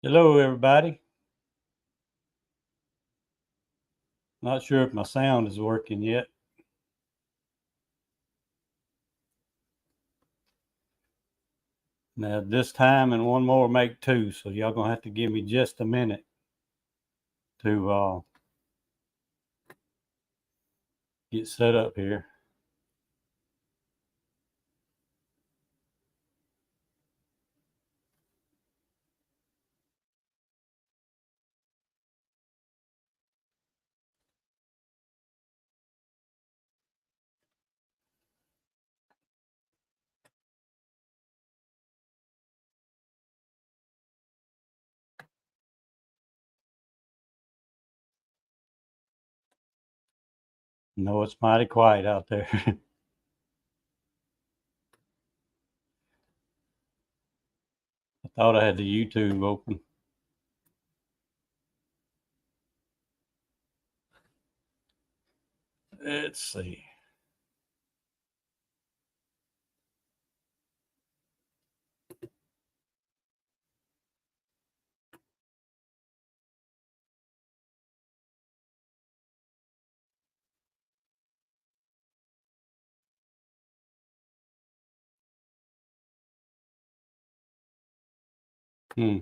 Hello, everybody. Not sure if my sound is working yet. Now, this time and one more make two, so y'all gonna have to give me just a minute to get set up here. No, it's mighty quiet out there. I thought I had the YouTube open. Let's see. Hmm.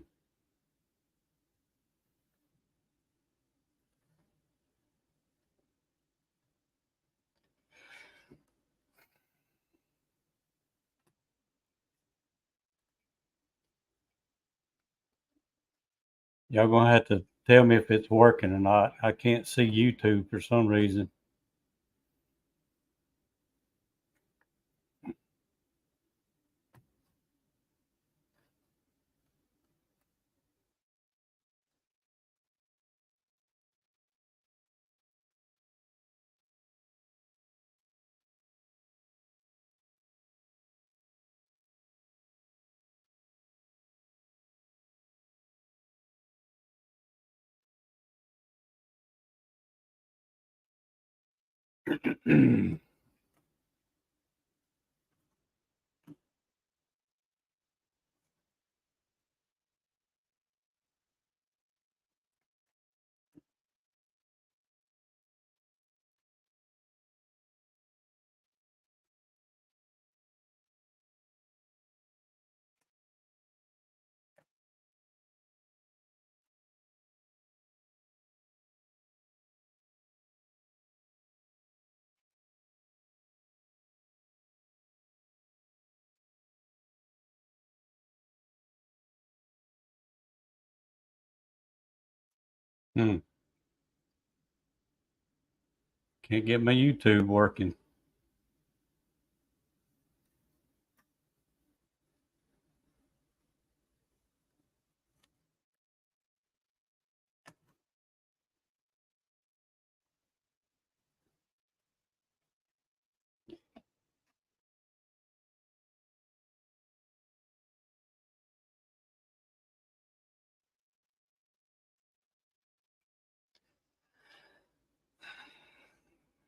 Y'all gonna have to tell me if it's working or not. I can't see YouTube for some reason. Hmm. Can't get my YouTube working.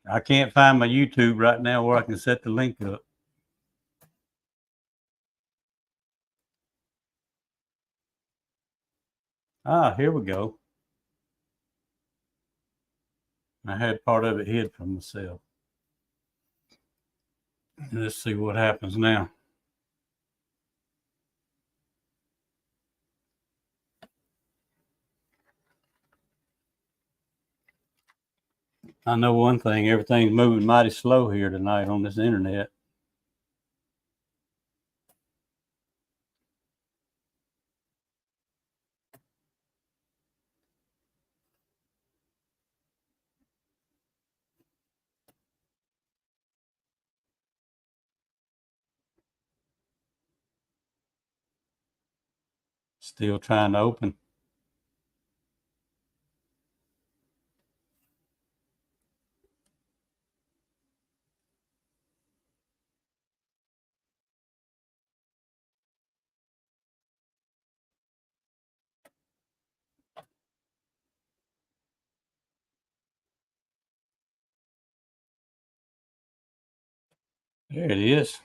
I can't find my YouTube right now where I can set the link up. Ah, here we go. I had part of it hid from myself. Let's see what happens now. I know one thing, everything's moving mighty slow here tonight on this internet. Still trying to open. There it is.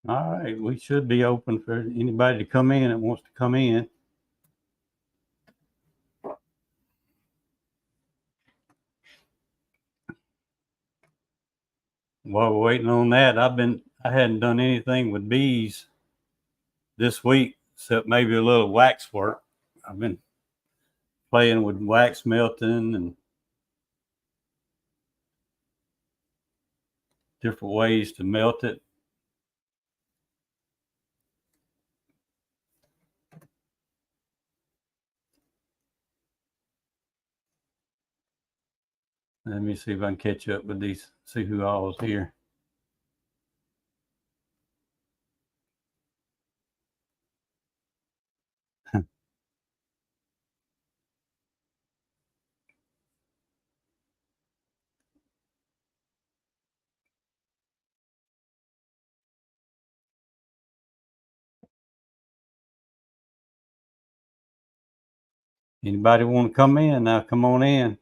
All right, we should be open for anybody to come in that wants to come in. While we're waiting on that, I hadn't done anything with bees this week except maybe a little wax work. I've been playing with wax melting and different ways to melt it. Let me see if I can catch up with these, see who all is here. Anybody want to come in? Now come on in.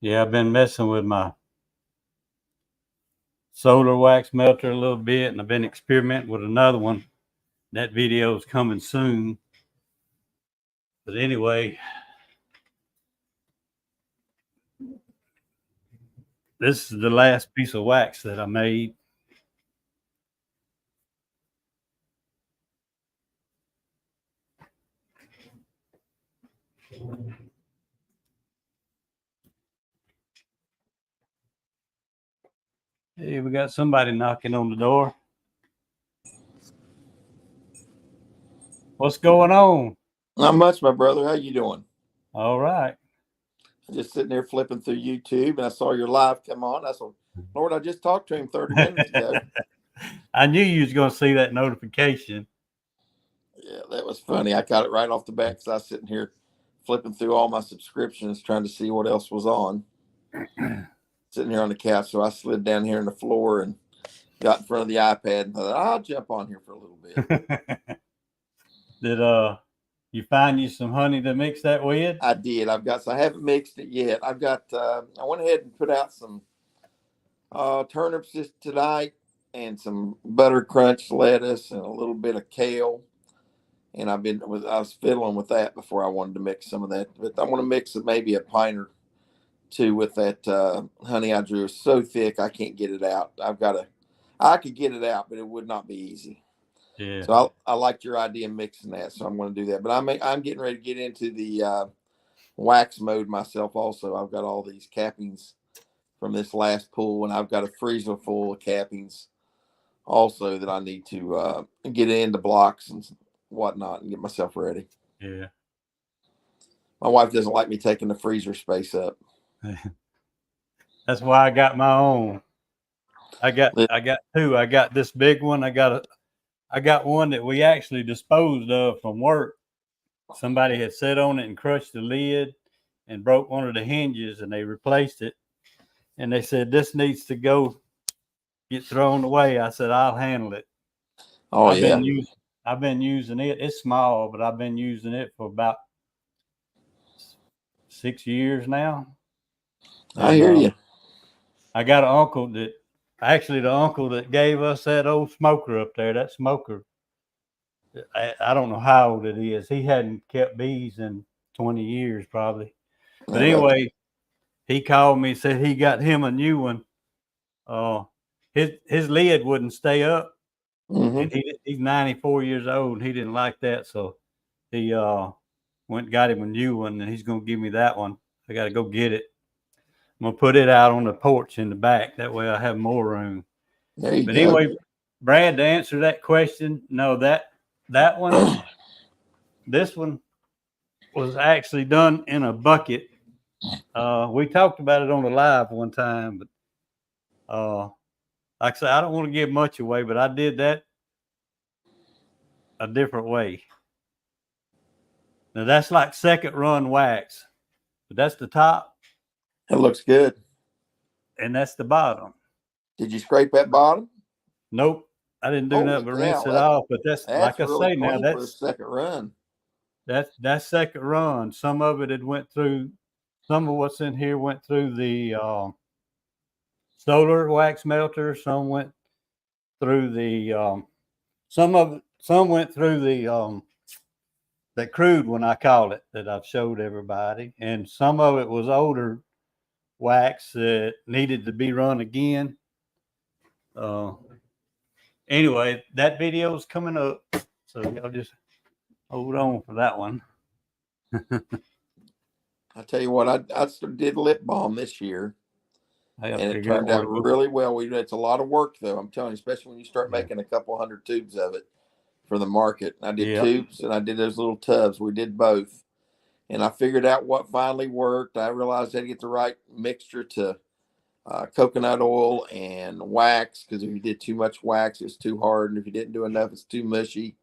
Yeah, I've been messing with my solar wax melter a little bit, and I've been experimenting with another one. That video is coming soon. But anyway, this is the last piece of wax that I made. Hey, we got somebody knocking on the door. What's going on? Not much, my brother. How you doing? All right. I'm just sitting there flipping through YouTube, and I saw your live come on. I said, Lord, I just talked to him 30 minutes ago. I knew you was going to see that notification. Yeah, that was funny. I got it right off the bat because I was sitting here flipping through all my subscriptions, trying to see what else was on. Sitting here on the couch, so I slid down here on the floor and got in front of the iPad and thought, I'll jump on here for a little bit. Did you find you some honey to mix that with? I did. I haven't mixed it yet. I went ahead and put out some turnips tonight and some butter crunch lettuce and a little bit of kale. And I was fiddling with that before I wanted to mix some of that. But I want to mix maybe a pint or two with that honey I drew. It's so thick I can't get it out. I could get it out, but it would not be easy. Yeah. So I liked your idea of mixing that, so I'm going to do that. But I'm getting ready to get into the wax mode myself. Also, I've got all these cappings from this last pull, and I've got a freezer full of cappings also that I need to get into blocks and whatnot and get myself ready. Yeah. My wife doesn't like me taking the freezer space up. That's why I got my own. I got two. I got this big one. I got one that we actually disposed of from work. Somebody had sat on it and crushed the lid and broke one of the hinges, and they replaced it. And they said, this needs to get thrown away. I said, I'll handle it. Oh, I've been using it. It's small, but I've been using it for about 6 years now. And, I hear you. I got an uncle the uncle that gave us that old smoker up there, that smoker. I don't know how old it is. He hadn't kept bees in 20 years probably. But anyway, he called me and said he got him a new one. His lid wouldn't stay up. Mm-hmm. And he's 94 years old. And he didn't like that. So he went and got him a new one, and he's going to give me that one. I got to go get it. I'm going to put it out on the porch in the back. That way I have more room. There you go. Anyway, Brad, to answer that question, no, that one, this one was actually done in a bucket. We talked about it on the live one time, but like I said, I don't want to give much away, but I did that a different way. Now that's like second run wax, but that's the top. It looks good. and that's the bottom. Did you scrape that bottom? Nope, I didn't do Holy nothing but rinse cow, it off. But that's like I really say now. clean for a second run. That's second run. Some of it had went through. Some of what's in here went through the solar wax melter. Some went through the some went through the that crude one, I call it, that I've showed everybody, and some of it was older wax that needed to be run again. Anyway, that video is coming up, so y'all just hold on for that one. I tell you what, I did lip balm this year, and it turned out really well. It's a lot of work, though. I'm telling you, especially when you start making a couple hundred tubes of it for the market. I did tubes and I did those little tubs. We did both, and I figured out what finally worked. I realized I had to get the right mixture to coconut oil and wax, because if you did too much wax, it's too hard, and if you didn't do enough, it's too mushy.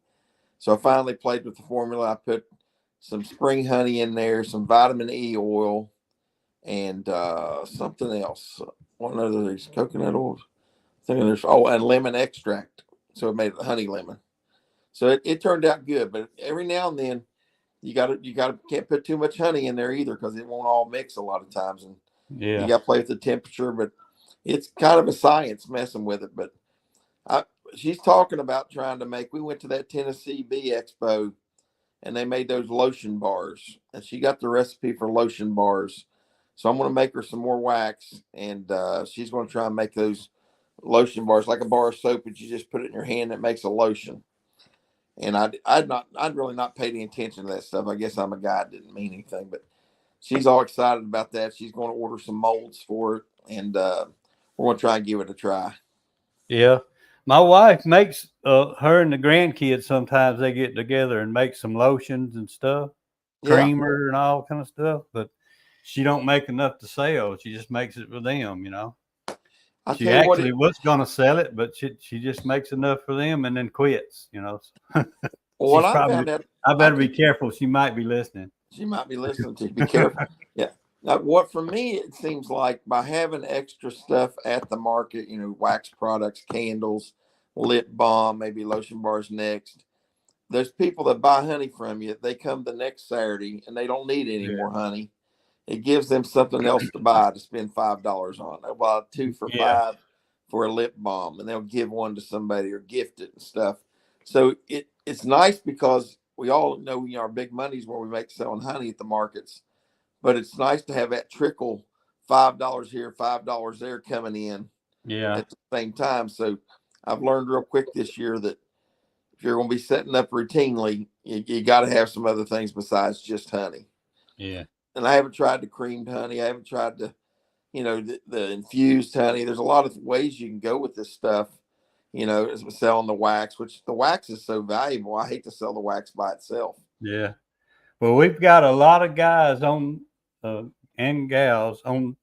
So I finally played with the formula. I put some spring honey in there, some vitamin E oil, and something else. One of these coconut oils. Thinking there's and lemon extract. So it made it honey lemon. So it turned out good, but every now and then you can't put too much honey in there either, because it won't all mix a lot of times, and you got to play with the temperature. But it's kind of a science messing with it. But she's talking about trying to make. We went to that Tennessee Bee Expo, and they made those lotion bars, and she got the recipe for lotion bars. So I'm going to make her some more wax, and she's going to try and make those lotion bars like a bar of soap, but you just put it in your hand. It makes a lotion. And I'd really not paid any attention to that stuff. I guess I'm a guy, didn't mean anything, but she's all excited about that. She's going to order some molds for it, and we're going to try and give it a try. Yeah. My wife makes her and the grandkids, sometimes they get together and make some lotions and stuff, creamer and all kind of stuff, but she don't make enough to sell. She just makes it for them, you know. She actually was going to sell it, but she just makes enough for them and then quits, you know. Well, I better be careful. She might be listening. She might be listening to you. Be careful. Yeah. Now, what for me, it seems like by having extra stuff at the market, you know, wax products, candles, lip balm, maybe lotion bars next. There's people that buy honey from you. They come the next Saturday and they don't need any more honey. It gives them something else to buy to spend $5 on. They'll buy 2 for $5 for a lip balm, and they'll give one to somebody or gift it and stuff. So it's nice, because we all know, our big money's where we make selling honey at the markets, but it's nice to have that trickle, $5 here, $5 there coming in at the same time. So I've learned real quick this year that if you're going to be setting up routinely, you got to have some other things besides just honey. Yeah. And I haven't tried the creamed honey. I haven't tried the infused honey. There's a lot of ways you can go with this stuff, as selling the wax, which the wax is so valuable. I hate to sell the wax by itself. Yeah. Well, we've got a lot of guys on and gals on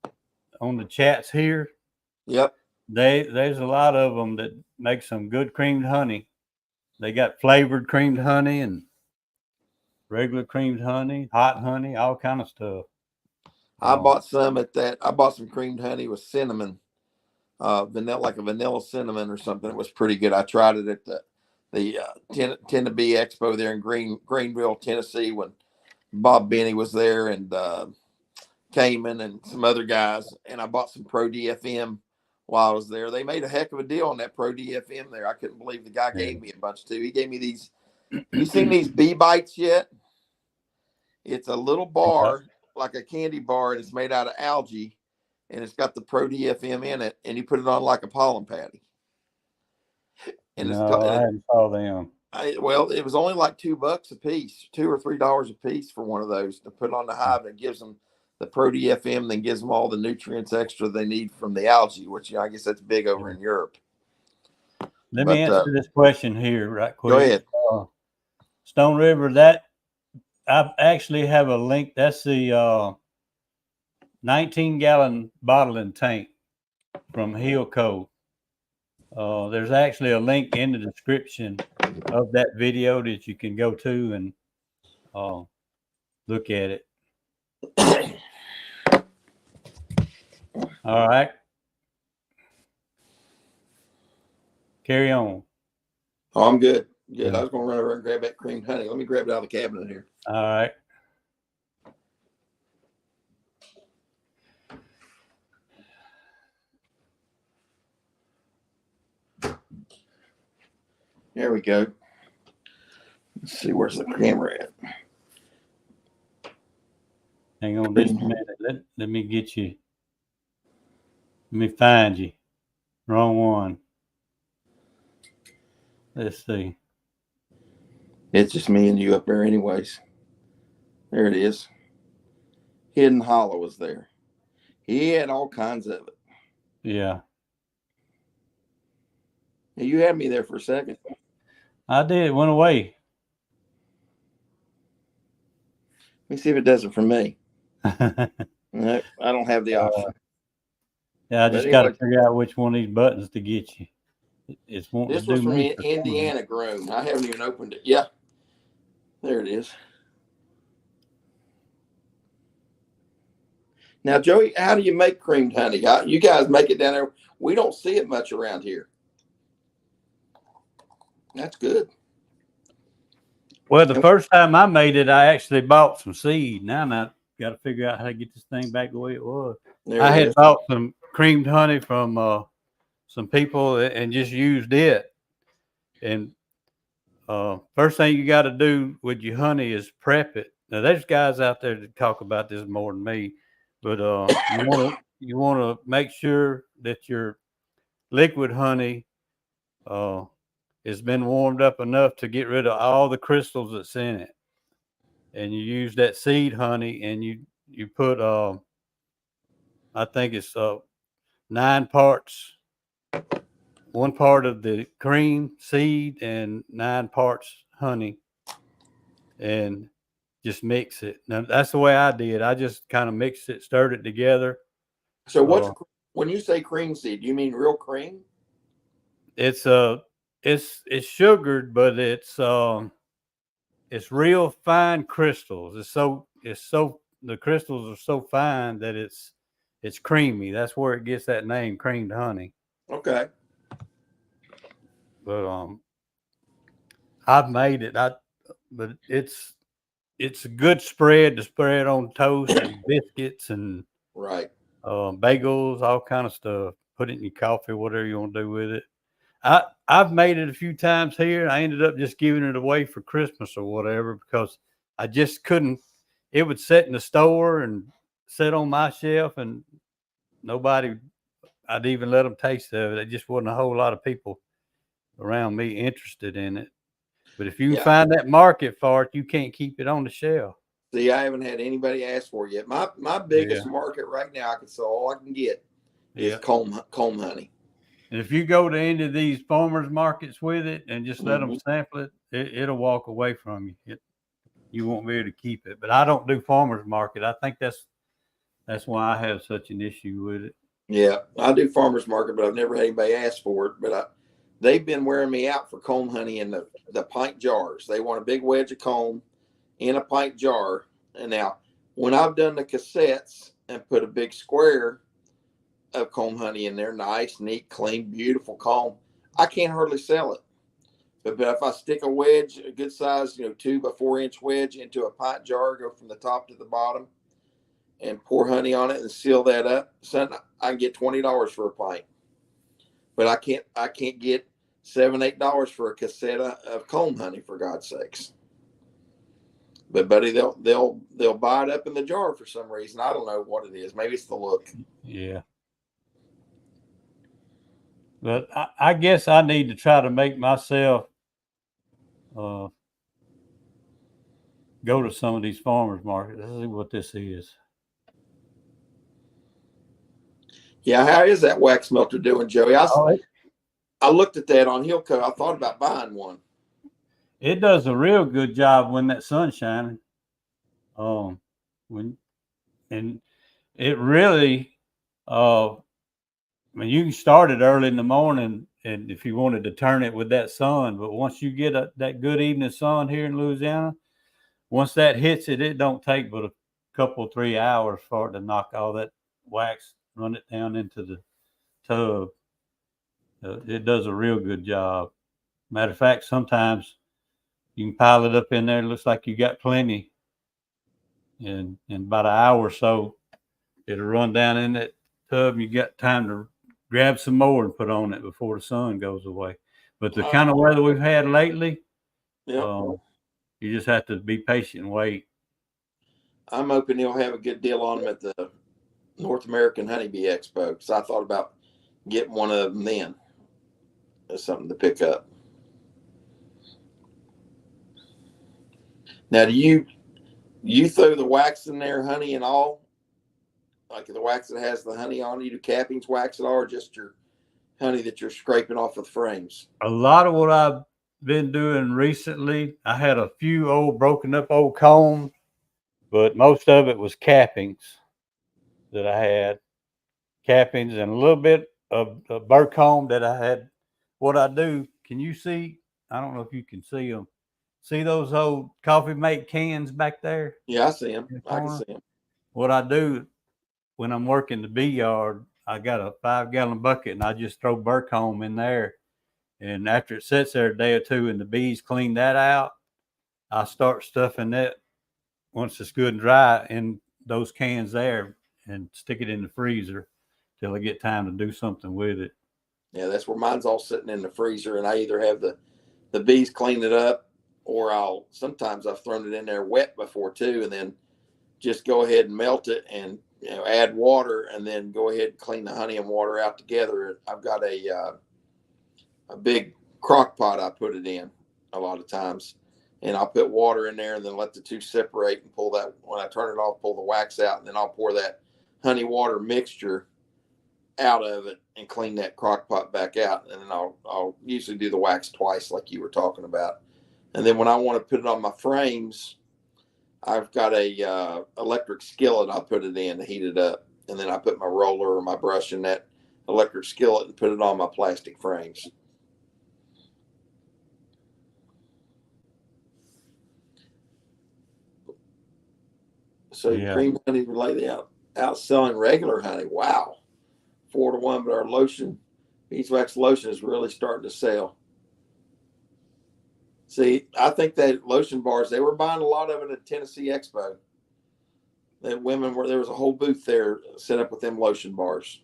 the chats here. Yep. There's a lot of them that make some good creamed honey. They got flavored creamed honey and regular creamed honey, hot honey, all kind of stuff. I bought some at that. I bought some creamed honey with cinnamon, vanilla, like a vanilla cinnamon or something. It was pretty good. I tried it at the Tennessee Expo there in Greenville, Tennessee, when Bob Benny was there, and Cayman and some other guys. And I bought some Pro DFM while I was there. They made a heck of a deal on that Pro DFM there. I couldn't believe the guy gave me a bunch too. He gave me these. You seen these bee bites yet? It's a little bar, like a candy bar, and it's made out of algae, and it's got the Pro DFM in it, and you put it on like a pollen patty. And I hadn't saw them. Well, it was only like $2 a piece, $2 or $3 a piece for one of those to put on the hive. It gives them the Pro DFM, then gives them all the nutrients extra they need from the algae, which I guess that's big over in Europe. Let me answer this question here right quick. Go ahead. Stone River, that I actually have a link. That's the 19-gallon bottling tank from Hill Cove. There's actually a link in the description of that video that you can go to and look at it. All right. Carry on. Oh, I'm good. Good. I was going to run over and grab that creamed honey. Let me grab it out of the cabinet here. All right. There we go. Let's see, where's the camera at? Hang on just a minute. Let me get you. Let me find you. Wrong one. Let's see. It's just me and you up there anyways. There it is. Hidden Hollow was there. He had all kinds of it. Yeah. You had me there for a second. I did. It went away. Let me see if it does it for me. No, I don't have the option. Yeah, I just got to figure out which one of these buttons to get you. It's wanting This to was do from me Indiana grown. I haven't even opened it. Yeah. There it is. Now, Joey, how do you make creamed honey? You guys make it down there. We don't see it much around here. That's good. Well, the first time I made it, I actually bought some seed. Now I got to figure out how to get this thing back the way it was. I had bought some creamed honey from some people and just used it. And first thing you got to do with your honey is prep it. Now, there's guys out there that talk about this more than me, but you want to make sure that your liquid honey has been warmed up enough to get rid of all the crystals that's in it. And you use that seed honey, and you put I think it's 9 parts. 1 part of the cream seed and 9 parts honey, and just mix it. Now that's the way I did. I just kind of mixed it, stirred it together. So when you say cream seed, do you mean real cream? It's sugared, but it's real fine crystals. The crystals are so fine that it's creamy. That's where it gets that name, creamed honey. Okay. But I've made it. But it's a good spread to spread on toast and biscuits and right. Bagels, all kind of stuff. Put it in your coffee, whatever you want to do with it. I've made it a few times here. I ended up just giving it away for Christmas or whatever because I just couldn't. It would sit in the store and sit on my shelf, and I'd even let them taste of it. There just wasn't a whole lot of people around me interested in it. But if you can find that market for it, you can't keep it on the shelf. See, I haven't had anybody ask for it yet. My biggest market right now, all I can get is comb honey. And if you go to any of these farmers markets with it and just let them sample it, it'll walk away from you. You won't be able to keep it. But I don't do farmers market. I think that's why I have such an issue with it. Yeah, I do farmers market, but I've never had anybody ask for it. But they've been wearing me out for comb honey in the pint jars. They want a big wedge of comb in a pint jar. And now, when I've done the cassettes and put a big square of comb honey in there, nice, neat, clean, beautiful comb, I can't hardly sell it. But if I stick a wedge, a good size, 2 by 4 inch wedge into a pint jar, go from the top to the bottom, and pour honey on it and seal that up, son, I can get $20 for a pint. But I can't get $7, $8 for a cassette of comb honey, for God's sakes. But buddy, they'll buy it up in the jar for some reason. I don't know what it is. Maybe it's the look. Yeah. But I guess I need to try to make myself go to some of these farmers markets. Let's see what this is. Yeah, how is that wax melter doing, Joey? I looked at that on Hillco. I thought about buying one. It does a real good job when that sun's shining. And it really, you can start it early in the morning, and if you wanted to turn it with that sun, but once you get that good evening sun here in Louisiana, once that hits it, it don't take but a couple, 3 hours for it to knock all that wax, run it down into the tub. It does a real good job. Matter of fact, sometimes you can pile it up in there. It looks like you got plenty. And in about an hour or so, it'll run down in that tub and you got time to grab some more and put on it before the sun goes away. But the kind of weather we've had lately, Yep. You just have to be patient and wait. I'm hoping he'll have a good deal on them at the North American Honeybee Expo, because I thought about getting one of them then. That's something to pick up. Now, do you throw the wax in there, honey and all? Like the wax that has the honey on it? You do cappings wax at all, or just your honey that you're scraping off of the frames? A lot of what I've been doing recently, I had a few old broken up old combs, but most of it was cappings that I had. Cappings and a little bit of burr comb that I had. What I do, can you see? I don't know if you can see them. See those old coffee mate cans back there? Yeah, I see them. In the I can corner? see them. What I do when I'm working the bee yard, I got a 5-gallon bucket and I just throw burr comb in there. And after it sits there a day or two and the bees clean that out, I start stuffing that once it's good and dry in those cans there and stick it in the freezer till I get time to do something with it. Yeah, that's where mine's all sitting in the freezer, and I either have the bees clean it up, or sometimes I've thrown it in there wet before too, and then just go ahead and melt it and add water, and then go ahead and clean the honey and water out together. I've got a big crock pot I put it in a lot of times, and I'll put water in there and then let the two separate and pull that. When I turn it off, pull the wax out, and then I'll pour that honey water mixture out of it and clean that crock pot back out. And then I'll usually do the wax twice, like you were talking about. And then when I want to put it on my frames, I've got a electric skillet. I put it in to heat it up, and then I put my roller or my brush in that electric skillet and put it on my plastic frames. So Yeah. cream honey lately outselling regular honey. Wow, 4-to-1. But our lotion, beeswax lotion, is really starting to sell. See, I think that lotion bars, they were buying a lot of it at Tennessee Expo. That women were, there was a whole booth there set up with them lotion bars.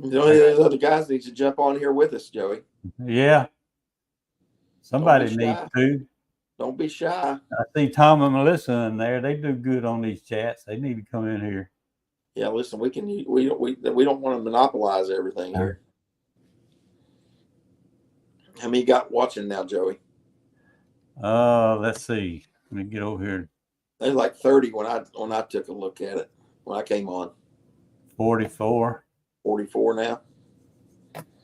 You know, any of those other guys need to jump on here with us, Joey. Yeah. Somebody Don't be needs shy. to. Don't be shy. I see Tom and Melissa in there. They do good on these chats. They need to come in here. Yeah, listen, we don't want to monopolize everything here. How many you got watching now, Joey? Let's see. Let me get over here. There's like 30 when I took a look at it when I came on. 44. 44 now.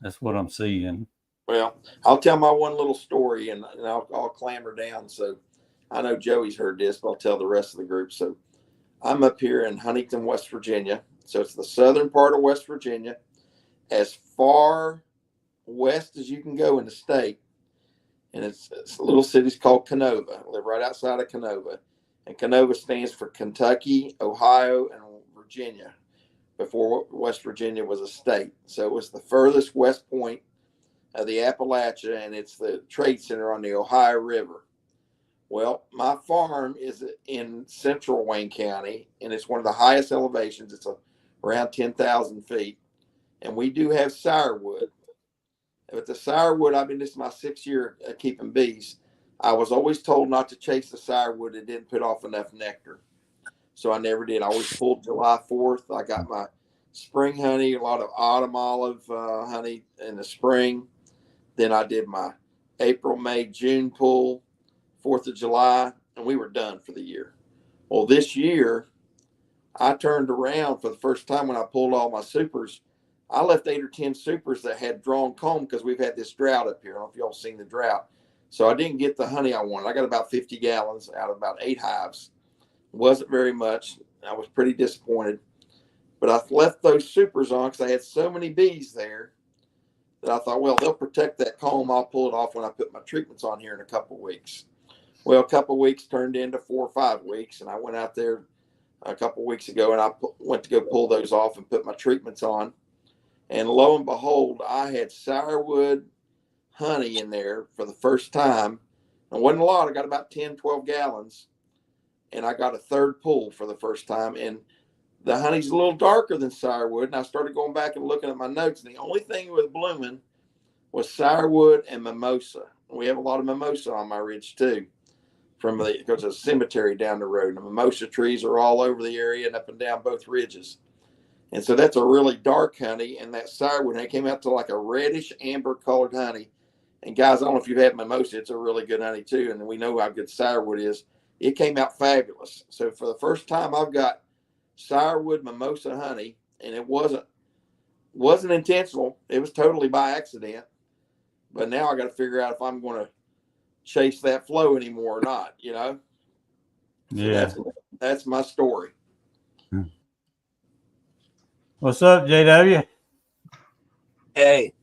That's what I'm seeing. Well, I'll tell my one little story, and I'll clamber down. So I know Joey's heard this, but I'll tell the rest of the group. So I'm up here in Huntington, West Virginia. So it's the southern part of West Virginia, as far west as you can go in the state. And it's a little city's called Canova. I live right outside of Canova. And Canova stands for Kentucky, Ohio, and Virginia, before West Virginia was a state. So it was the furthest west point of the Appalachia, and it's the trade center on the Ohio River. Well, my farm is in central Wayne County, and it's one of the highest elevations. It's around 10,000 feet. And we do have sourwood. But the sourwood, this is my 6th year keeping bees. I was always told not to chase the sourwood. It didn't put off enough nectar. So I never did. I always pulled July 4th. I got my spring honey, a lot of autumn olive honey in the spring. Then I did my April, May, June pull, 4th of July, and we were done for the year. Well, this year, I turned around for the first time when I pulled all my supers. I left 8 or 10 supers that had drawn comb because we've had this drought up here. I don't know if y'all seen the drought. So I didn't get the honey I wanted. I got about 50 gallons out of about 8 hives. It wasn't very much. I was pretty disappointed. But I left those supers on because I had so many bees there that I thought, well, they'll protect that comb. I'll pull it off when I put my treatments on here in a couple of weeks. Well, a couple of weeks turned into 4 or 5 weeks, and I went out there a couple of weeks ago, and I went to go pull those off and put my treatments on. And lo and behold, I had sourwood honey in there for the first time. It wasn't a lot. I got about 10, 12 gallons, and I got a third pull for the first time. And the honey's a little darker than sourwood. And I started going back and looking at my notes, and the only thing was blooming was sourwood and mimosa. We have a lot of mimosa on my ridge too, because there's a cemetery down the road. And the mimosa trees are all over the area and up and down both ridges. And so that's a really dark honey, and that sourwood honey came out to like a reddish amber colored honey. And guys, I don't know if you've had mimosa, it's a really good honey too. And we know how good sourwood is. It came out fabulous. So for the first time, I've got sourwood mimosa honey, and it wasn't intentional. It was totally by accident. But now I got to figure out if I'm going to chase that flow anymore or not, you know? So Yeah. that's my story. What's up, JW? Hey,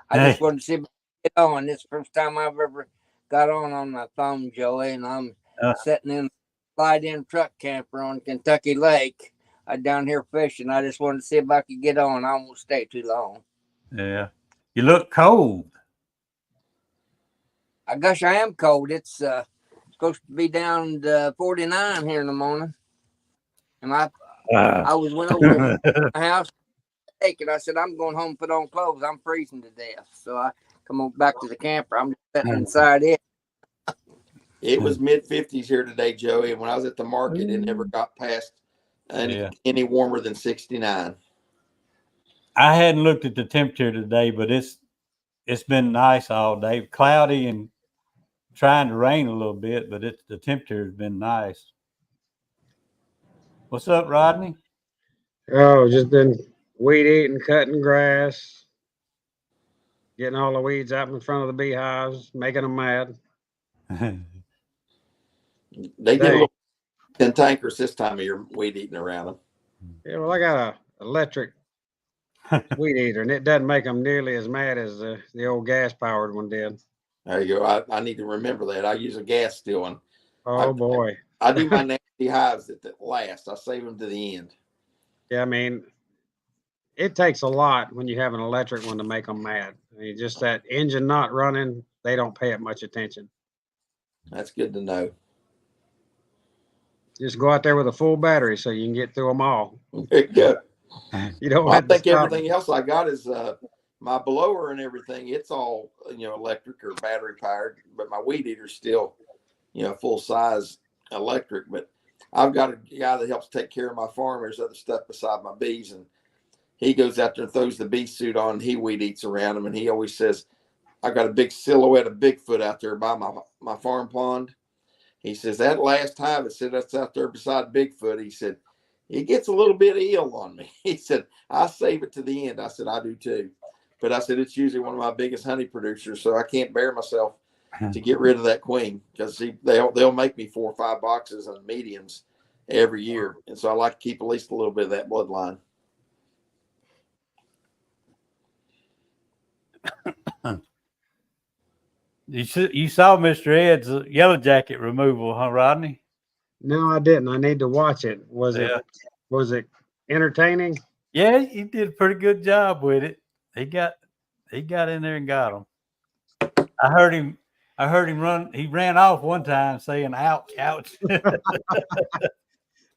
I Hey. just wanted to see if I could get on. This is the first time I've ever got on my phone, Joey, and I'm sitting in a slide-in truck camper on Kentucky Lake. I'm down here fishing. I just wanted to see if I could get on. I won't stay too long. Yeah. You look cold. I guess I am cold. It's supposed to be down to 49 here in the morning. And I went over to my house and I said, I'm going home and put on clothes. I'm freezing to death. So I come on back to the camper. I'm just sitting inside it. It was mid-50s here today, Joey. And when I was at the market, it never got past any warmer than 69. I hadn't looked at the temperature today, but it's been nice all day. Cloudy and trying to rain a little bit, but the temperature has been nice. What's up, Rodney? Oh, just been weed eating, cutting grass, getting all the weeds out in front of the beehives, making them mad. They get a little cantankerous this time of year, weed eating around them. Yeah, well, I got a electric weed eater, and it doesn't make them nearly as mad as the old gas-powered one did. There you go. I need to remember that. I use a gas still one. Oh, boy. I do my nasty hives at the last. I save them to the end. Yeah, I mean, it takes a lot when you have an electric one to make them mad. I mean, just that engine not running, they don't pay it much attention. That's good to know. Just go out there with a full battery so you can get through them all. There you go. You don't Well, I have to think stop. everything else I got is my blower and everything. It's all electric or battery powered, but my weed eater's still full size electric. But I've got a guy that helps take care of my farm. There's other stuff beside my bees, and he goes out there and throws the bee suit on. And he weed eats around them, and he always says, "I got a big silhouette of Bigfoot out there by my farm pond." He says that last hive, it said that's out there beside Bigfoot. He said he gets a little bit ill on me. He said I save it to the end. I said I do too, but I said it's usually one of my biggest honey producers, so I can't bear myself to get rid of that queen because they'll make me 4 or 5 boxes of mediums every year, and so I like to keep at least a little bit of that bloodline. You saw Mr. Ed's yellow jacket removal, huh, Rodney? No, I didn't. I need to watch it. Was it entertaining? Yeah, he did a pretty good job with it. He got in there and got him. I heard him run. He ran off one time saying, "Ouch, ouch."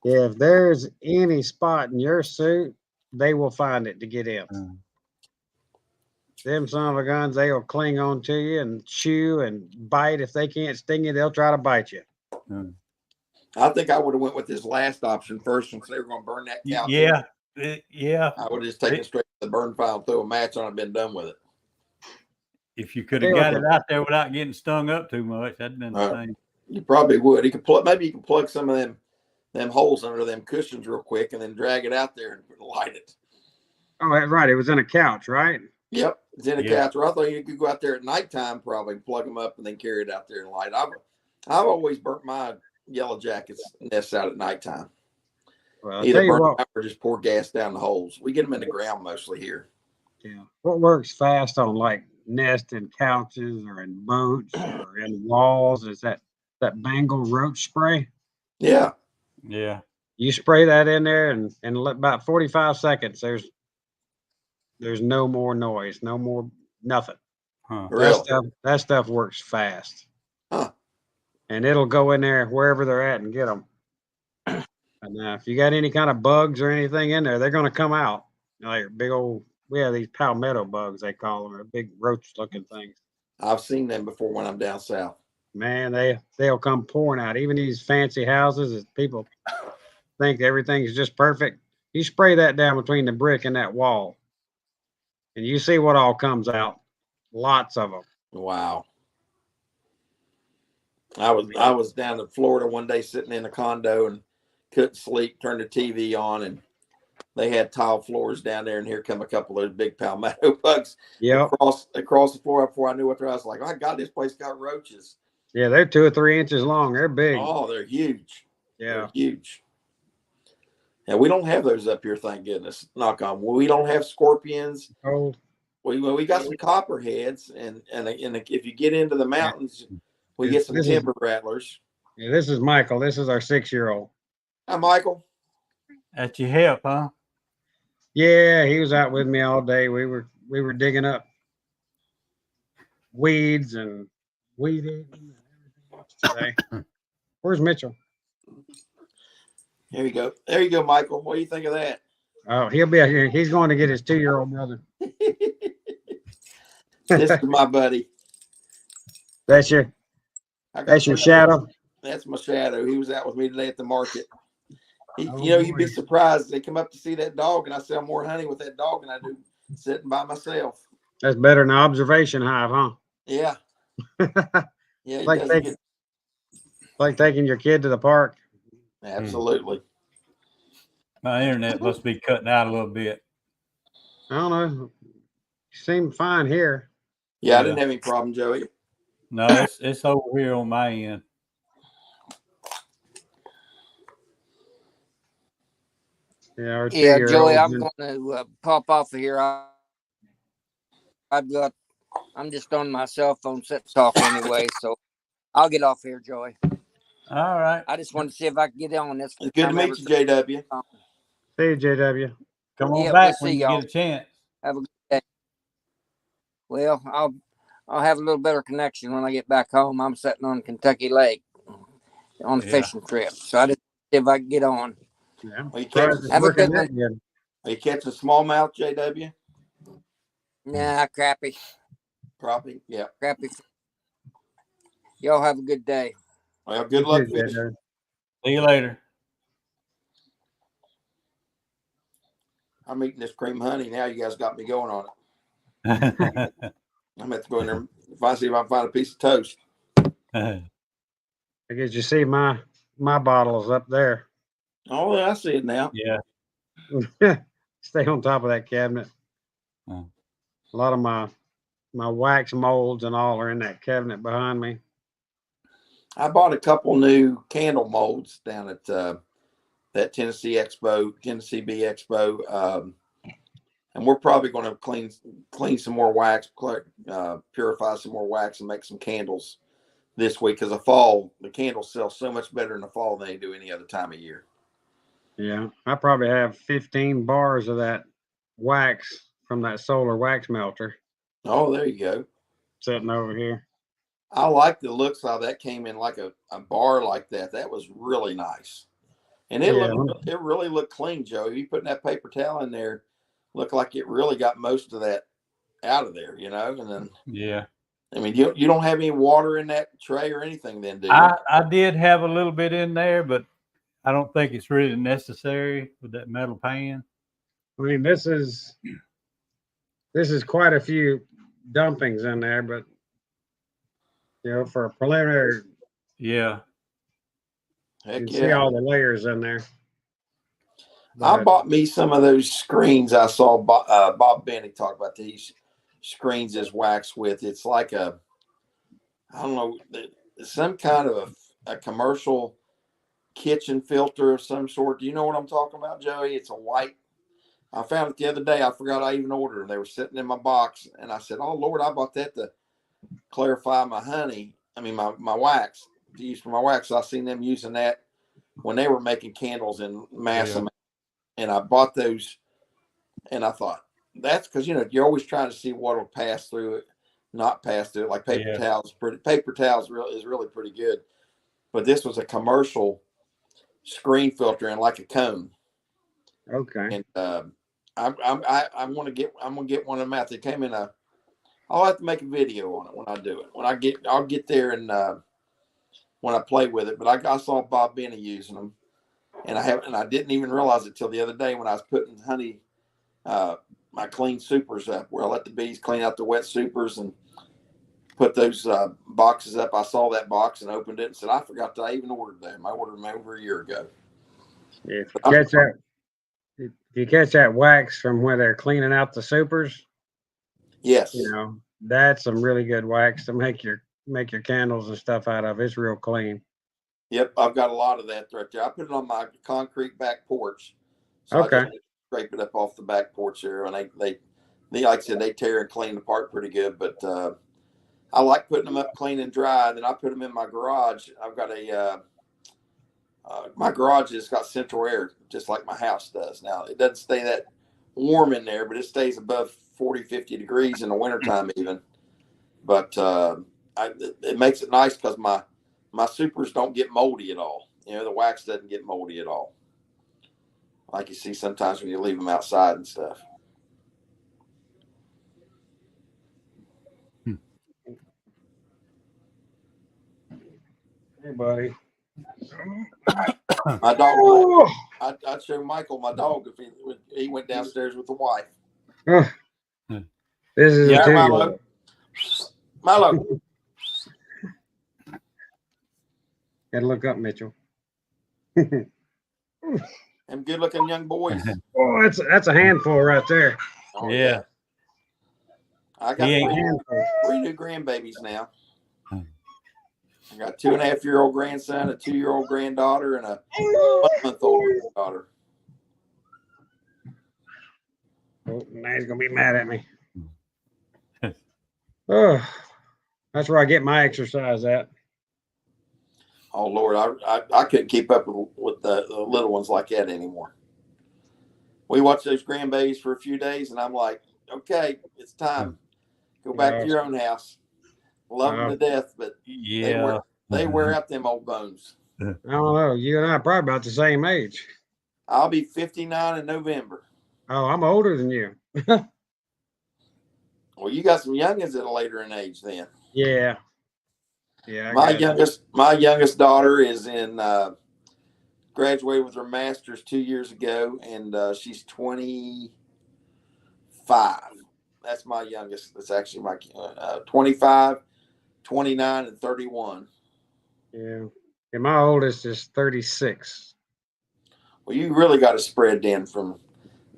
Yeah, if there's any spot in your suit, they will find it to get in. Them son of a guns, they will cling on to you and chew and bite. If they can't sting you, they'll try to bite you. I think I would have went with this last option first since they were going to burn that cow. Yeah. I would have just taken it straight to the burn pile, throw a match on it, and been done with it. If you could have got it out there without getting stung up too much, that'd been the thing. You probably would. Maybe you can plug some of them holes under them cushions real quick and then drag it out there and light it. Oh, that's right. It was in a couch, right? Yep, it's in a couch. Or I thought you could go out there at nighttime, probably plug them up and then carry it out there and light. I've always burnt my yellow jackets nests out at nighttime. Well, either burn out or just pour gas down the holes. We get them in the ground mostly here. Yeah. What works fast on like nests and couches or in boats or in walls is that that Bengal roach spray. Yeah. Yeah. You spray that in there, and about 45 seconds, there's no more noise, no more nothing. Huh. Really? That stuff works fast, Huh. and it'll go in there wherever they're at and get them. And if you got any kind of bugs or anything in there, they're going to come out. Like big old, we have these palmetto bugs, they call them, or big roach-looking things. I've seen them before when I'm down south. Man, they'll come pouring out. Even these fancy houses, as people think everything's just perfect. You spray that down between the brick and that wall, and you see what all comes out. Lots of them. Wow. I was down in Florida one day sitting in a condo and couldn't sleep, turned the TV on, and they had tile floors down there, and here come a couple of those big palmetto bugs Yep. across the floor. Before I knew what they were, I was like, oh my God, this place got roaches. Yeah, they're 2 or 3 inches long. They're big. Oh, they're huge. Yeah. They're huge. And we don't have those up here, thank goodness. Knock on. We don't have scorpions. Cold. We got some copperheads, and if you get into the mountains, we get some timber rattlers. Yeah, this is Michael. This is our 6-year-old. Hi, Michael. At your help, huh? Yeah, he was out with me all day. We were digging up weeds and weed eating and everything else today. Where's Mitchell? There you go. There you go, Michael. What do you think of that? Oh, he'll be out here. He's going to get his 2-year-old brother. This is my buddy. That's your shadow. That's my shadow. He was out with me today at the market. Oh, you'd be boy. surprised. They come up to see that dog, and I sell more honey with that dog than I do sitting by myself. That's better than an observation hive, huh? Yeah. Yeah. Like taking your kid to the park. Absolutely. My internet must be cutting out a little bit. I don't know. You seem fine here. Yeah, I didn't have any problem, Joey. No, it's over here on my end. Yeah, our Yeah, 2-year-old. Joey, I'm going to pop off of here. I'm just on my cell phone set talk anyway, so I'll get off here, Joey. All right. I just wanted to see if I could get on this. It's good to meet you, JW. See you, JW. Come on Yeah, back we'll when see you y'all. get a chance. Have a good day. Well, I'll have a little better connection when I get back home. I'm sitting on Kentucky Lake on a fishing trip, so I just see if I can get on. Yeah. Are you catching, Have a good one. Good. are you catching smallmouth, JW? Nah, crappie. Probably. Yeah. Crappie. Y'all have a good day. Well, good luck fishing. See you later. I'm eating this cream honey now. You guys got me going on it. I'm going to have to go in there and see if I can find a piece of toast. I guess you see my bottles up there. Oh, yeah, I see it now. Yeah. Stay on top of that cabinet. Oh. A lot of my wax molds and all are in that cabinet behind me. I bought a couple new candle molds down at that Tennessee Bee Expo. And we're probably going to clean some more wax, purify some more wax, and make some candles this week. Because the candles sell so much better in the fall than they do any other time of year. Yeah, I probably have 15 bars of that wax from that solar wax melter Oh, there you go. sitting over here. I like the looks of that. Came in like a bar like that. That was really nice. And it really looked clean, Joe. You putting that paper towel in there, looked like it really got most of that out of there, And then, Yeah. I mean, you don't have any water in that tray or anything then, do you? I did have a little bit in there, but I don't think it's really necessary with that metal pan. I mean, this is quite a few dumpings in there, but for a preliminary, Yeah. you Heck can see all the layers in there. I bought me some of those screens. I saw Bob Benny talk about these screens as wax with. It's like I don't know, some kind of a commercial kitchen filter of some sort. Do you know what I'm talking about, Joey? It's a white. I found it the other day. I forgot I even ordered them. They were sitting in my box, and I said, "Oh Lord, I bought that to clarify my honey. I mean my wax." to use for my wax. I seen them using that when they were making candles in mass amount, and I bought those, and I thought that's because you're always trying to see what will pass through it, not pass through it. Like paper towels, paper towels is really pretty good, but this was a commercial screen filter and like a cone. Okay. And I'm gonna get one of them out. They came in a. I'll have to make a video on it when I do it. I'll get there and when I play with it. But I saw Bob Benny using them, and I didn't even realize it till the other day when I was putting honey, my clean supers up, where I let the bees clean out the wet supers and put those boxes up. I saw that box and opened it and said, I forgot that I even ordered them. I ordered them over a year ago. Yeah, if you catch that wax from where they're cleaning out the supers, yes, that's some really good wax to make your candles and stuff out of. It's real clean. Yep, I've got a lot of that right there. I put it on my concrete back porch. So Okay. I just scrape it up off the back porch there, and they like I said, they tear and clean apart pretty good. But I like putting them up clean and dry. Then I put them in my garage. I've got my garage has got central air, just like my house does. Now, it doesn't stay that warm in there, but it stays above 40, 50 degrees in the wintertime even. But it makes it nice because my supers don't get moldy at all. The wax doesn't get moldy at all, like you see sometimes when you leave them outside and stuff. Hey, buddy. My dog, I'd show Michael my dog if he went downstairs with the wife. Oh, this is a Milo. Milo. Gotta look up, Mitchell. Them good-looking young boys. Oh, that's a handful right there. Oh, Yeah. I got three new grandbabies now. I got a 2.5-year-old grandson, a 2-year-old granddaughter, and a 1-month-old granddaughter. Oh, now he's gonna be mad at me. Oh, that's where I get my exercise at. Oh Lord, I couldn't keep up with the little ones like that anymore. We watched those grandbabies for a few days, and I'm like, okay, it's time. Go back to your own house. Love them to death, but they wear out them old bones. I don't know. You and I are probably about the same age. I'll be 59 in November. Oh, I'm older than you. Well, you got some youngins that are later in age then. Yeah. Yeah. My youngest daughter is in graduated with her master's 2 years ago, and she's 25. That's my youngest. That's actually my 25, 29, and 31. Yeah. And my oldest is 36. Well, you really got to spread then from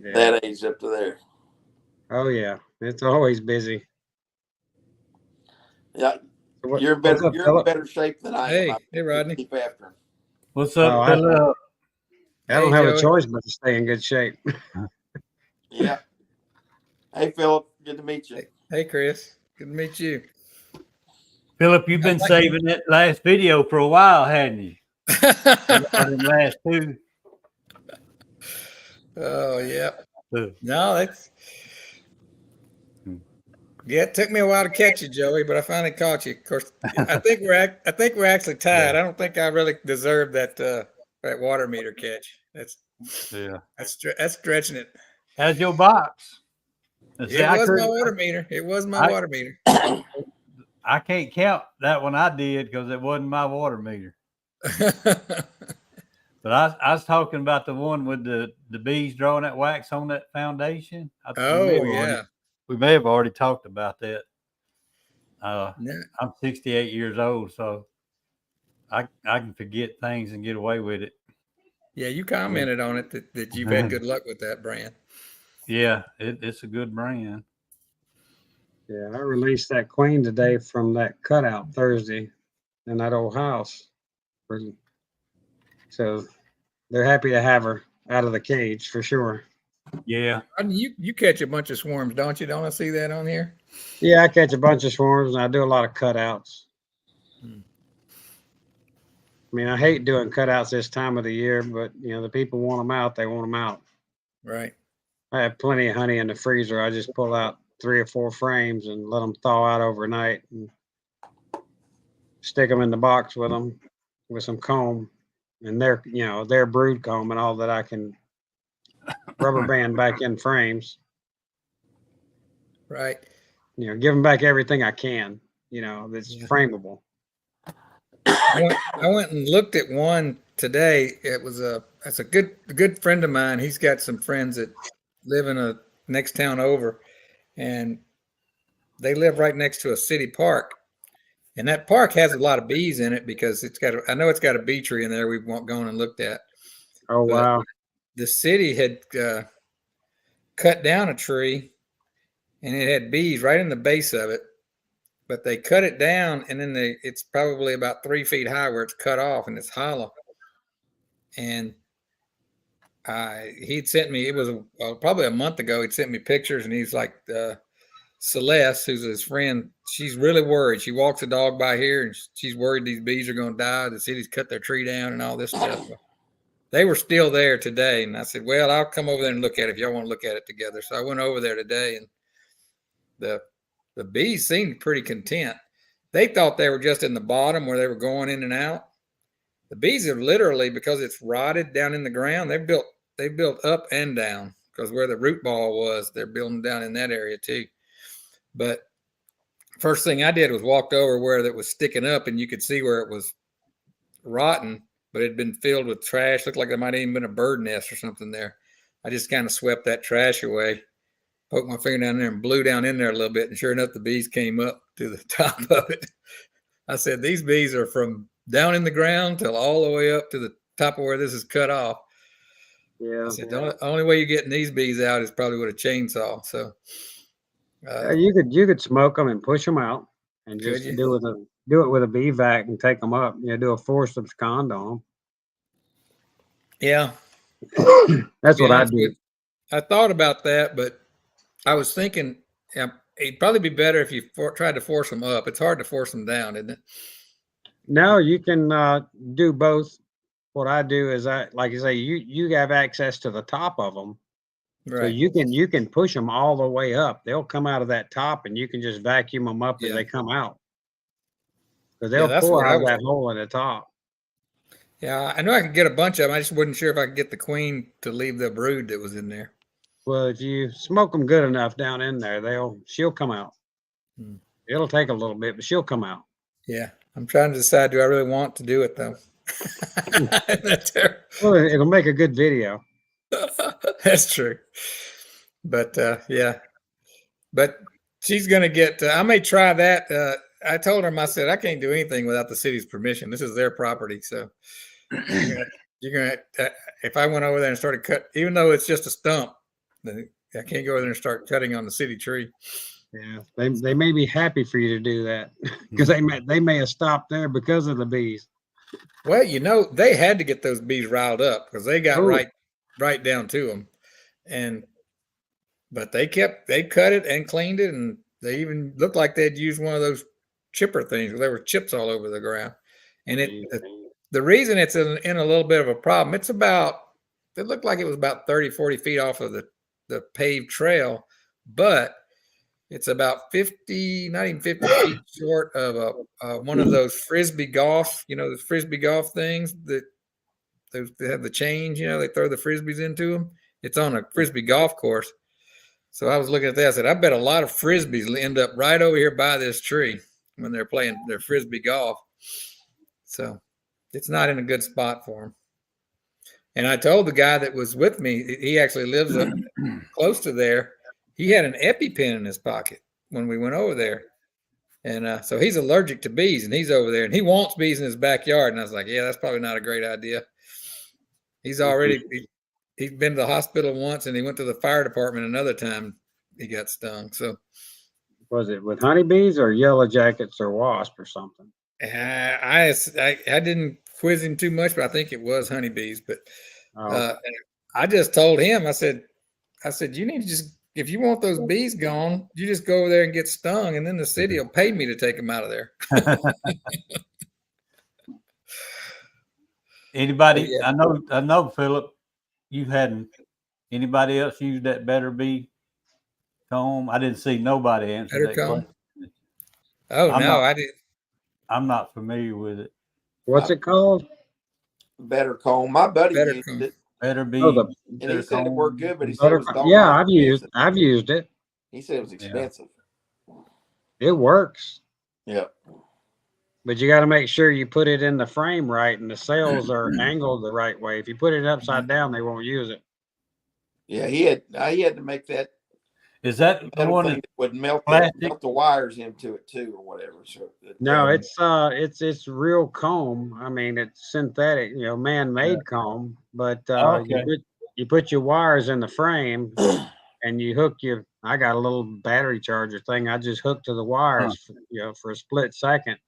that age up to there. Oh yeah, it's always busy. Yeah, you're in better shape than I am. Hey, Rodney. Keep after him. What's up, I Philip? don't have Joey. a choice but to stay in good shape. Yeah. Hey, Philip. Good to meet you. Hey, Chris. Good to meet you. Philip, you've been saving that last video for a while, hadn't you? The last two. Oh, yeah. No, it took me a while to catch you, Joey, but I finally caught you. Of course, I think we're actually tied. I don't think I really deserved that water meter catch. That's stretching it. How's your box? It was my water meter. It was my water meter. I can't count that one I did because it wasn't my water meter. But I was talking about the one with the bees drawing that wax on that foundation. We may have already talked about that. I'm 68 years old, so I can forget things and get away with it. Yeah, you commented on it that you've had good luck with that brand. Yeah, it's a good brand. Yeah, I released that queen today from that cutout Thursday in that old house. So they're happy to have her out of the cage for sure. Yeah. You catch a bunch of swarms, don't you? Don't I see that on here? Yeah, I catch a bunch of swarms and I do a lot of cutouts. I mean, I hate doing cutouts this time of the year, but you know, the people want them out, they want them out. Right. I have plenty of honey in the freezer. I just pull out 3 or 4 frames and let them thaw out overnight and stick them in the box with them with some comb and their brood comb and all that I can rubber band back in frames. Right. You know, give them back everything I can, that's frameable. I went and looked at one today. That's a good friend of mine. He's got some friends that live in a next town over, and they live right next to a city park. And that park has a lot of bees in it because I know it's got a bee tree in there we've gone and looked at. Oh, But wow. the city had cut down a tree and it had bees right in the base of it. But they cut it down, and then it's probably about 3 feet high where it's cut off and it's hollow. And he'd sent me, it was probably a month ago, he'd sent me pictures, and he's like, Celeste, who's his friend, she's really worried. She walks a dog by here, and she's worried these bees are going to die. The city's cut their tree down and all this stuff. They were still there today, and I said, well, I'll come over there and look at it if y'all want to look at it together. So I went over there today, and the bees seemed pretty content. They thought they were just in the bottom where they were going in and out. The bees are literally, because it's rotted down in the ground, they built up and down, because where the root ball was, they're building down in that area too. But first thing I did was walked over where that was sticking up, and you could see where it was rotten, but it had been filled with trash. Looked like there might have even been a bird nest or something there. I just kind of swept that trash away, poked my finger down there and blew down in there a little bit, and sure enough, the bees came up to the top of it. I said, these bees are from down in the ground till all the way up to the top of where this is cut off. Yeah. I said, the only way you're getting these bees out is probably with a chainsaw. So you could smoke them and push them out, and just do it with a bee vac and take them up. Do a force abscond on them. Yeah, that's what I do. I thought about that, but I was thinking it'd probably be better if you tried to force them up. It's hard to force them down, isn't it? No, you can do both. What I do is like you say, you have access to the top of them. Right. So you can push them all the way up. They'll come out of that top, and you can just vacuum them up as they come out. Because they'll pour out of that hole at the top. Yeah, I know I could get a bunch of them. I just wasn't sure if I could get the queen to leave the brood that was in there. Well, if you smoke them good enough down in there, she'll come out. It'll take a little bit, but she'll come out. Yeah, I'm trying to decide, do I really want to do it though? Well, it'll make a good video. That's true. But but she's going to get, I may try that. I told her, I said, I can't do anything without the city's permission. This is their property. So you're going to, if I went over there and started cut, even though it's just a stump, then I can't go over there and start cutting on the city tree. Yeah, they may be happy for you to do that, because they may have stopped there because of the bees. Well, they had to get those bees riled up because they got right down to them, but they cut it and cleaned it, and they even looked like they'd used one of those chipper things where there were chips all over the ground. And the reason it's in a little bit of a problem, it looked like it was about 30, 40 feet off of the paved trail, but it's about 50, not even 50 feet short of one of those frisbee golf, the frisbee golf things that they have the chains, they throw the frisbees into them. It's on a frisbee golf course. So I was looking at that. I said, I bet a lot of frisbees end up right over here by this tree when they're playing their frisbee golf. So it's not in a good spot for them. And I told the guy that was with me, he actually lives up close to there. He had an EpiPen in his pocket when we went over there. And so he's allergic to bees, and he's over there, and he wants bees in his backyard. And I was like, yeah, that's probably not a great idea. He's been to the hospital once, and he went to the fire department another time he got stung. So was it with honeybees or yellow jackets or wasp or something? I didn't quiz him too much, but I think it was honeybees. But I just told him, I said, you need to just, if you want those bees gone, you just go over there and get stung, and then the city will pay me to take them out of there. Anybody? yeah. I know, Philip. You hadn't. Anybody else use that Better Bee comb? I didn't see nobody answer Better that comb? question. Oh I'm no, not. I did. I'm not familiar with it. What's it called? Better comb. My buddy Better used comb. it, Better Oh, Bee. the and he Better said it worked comb. good, but he said it butter. was Yeah, doggone expensive. I've used it. He said it was Yeah. expensive. It works, Yeah. but you got to make sure you put it in the frame right and the sails are angled the right way. If you put it upside down, they won't use it. Yeah, he had to make that Is that the metal one thing that that would melt plastic? the wires into it too, or whatever. So No, it's real comb. I mean, it's synthetic, man-made comb, but Okay. you put your wires in the frame and you hook your. I got a little battery charger thing. I just hook to the wires, for a split second,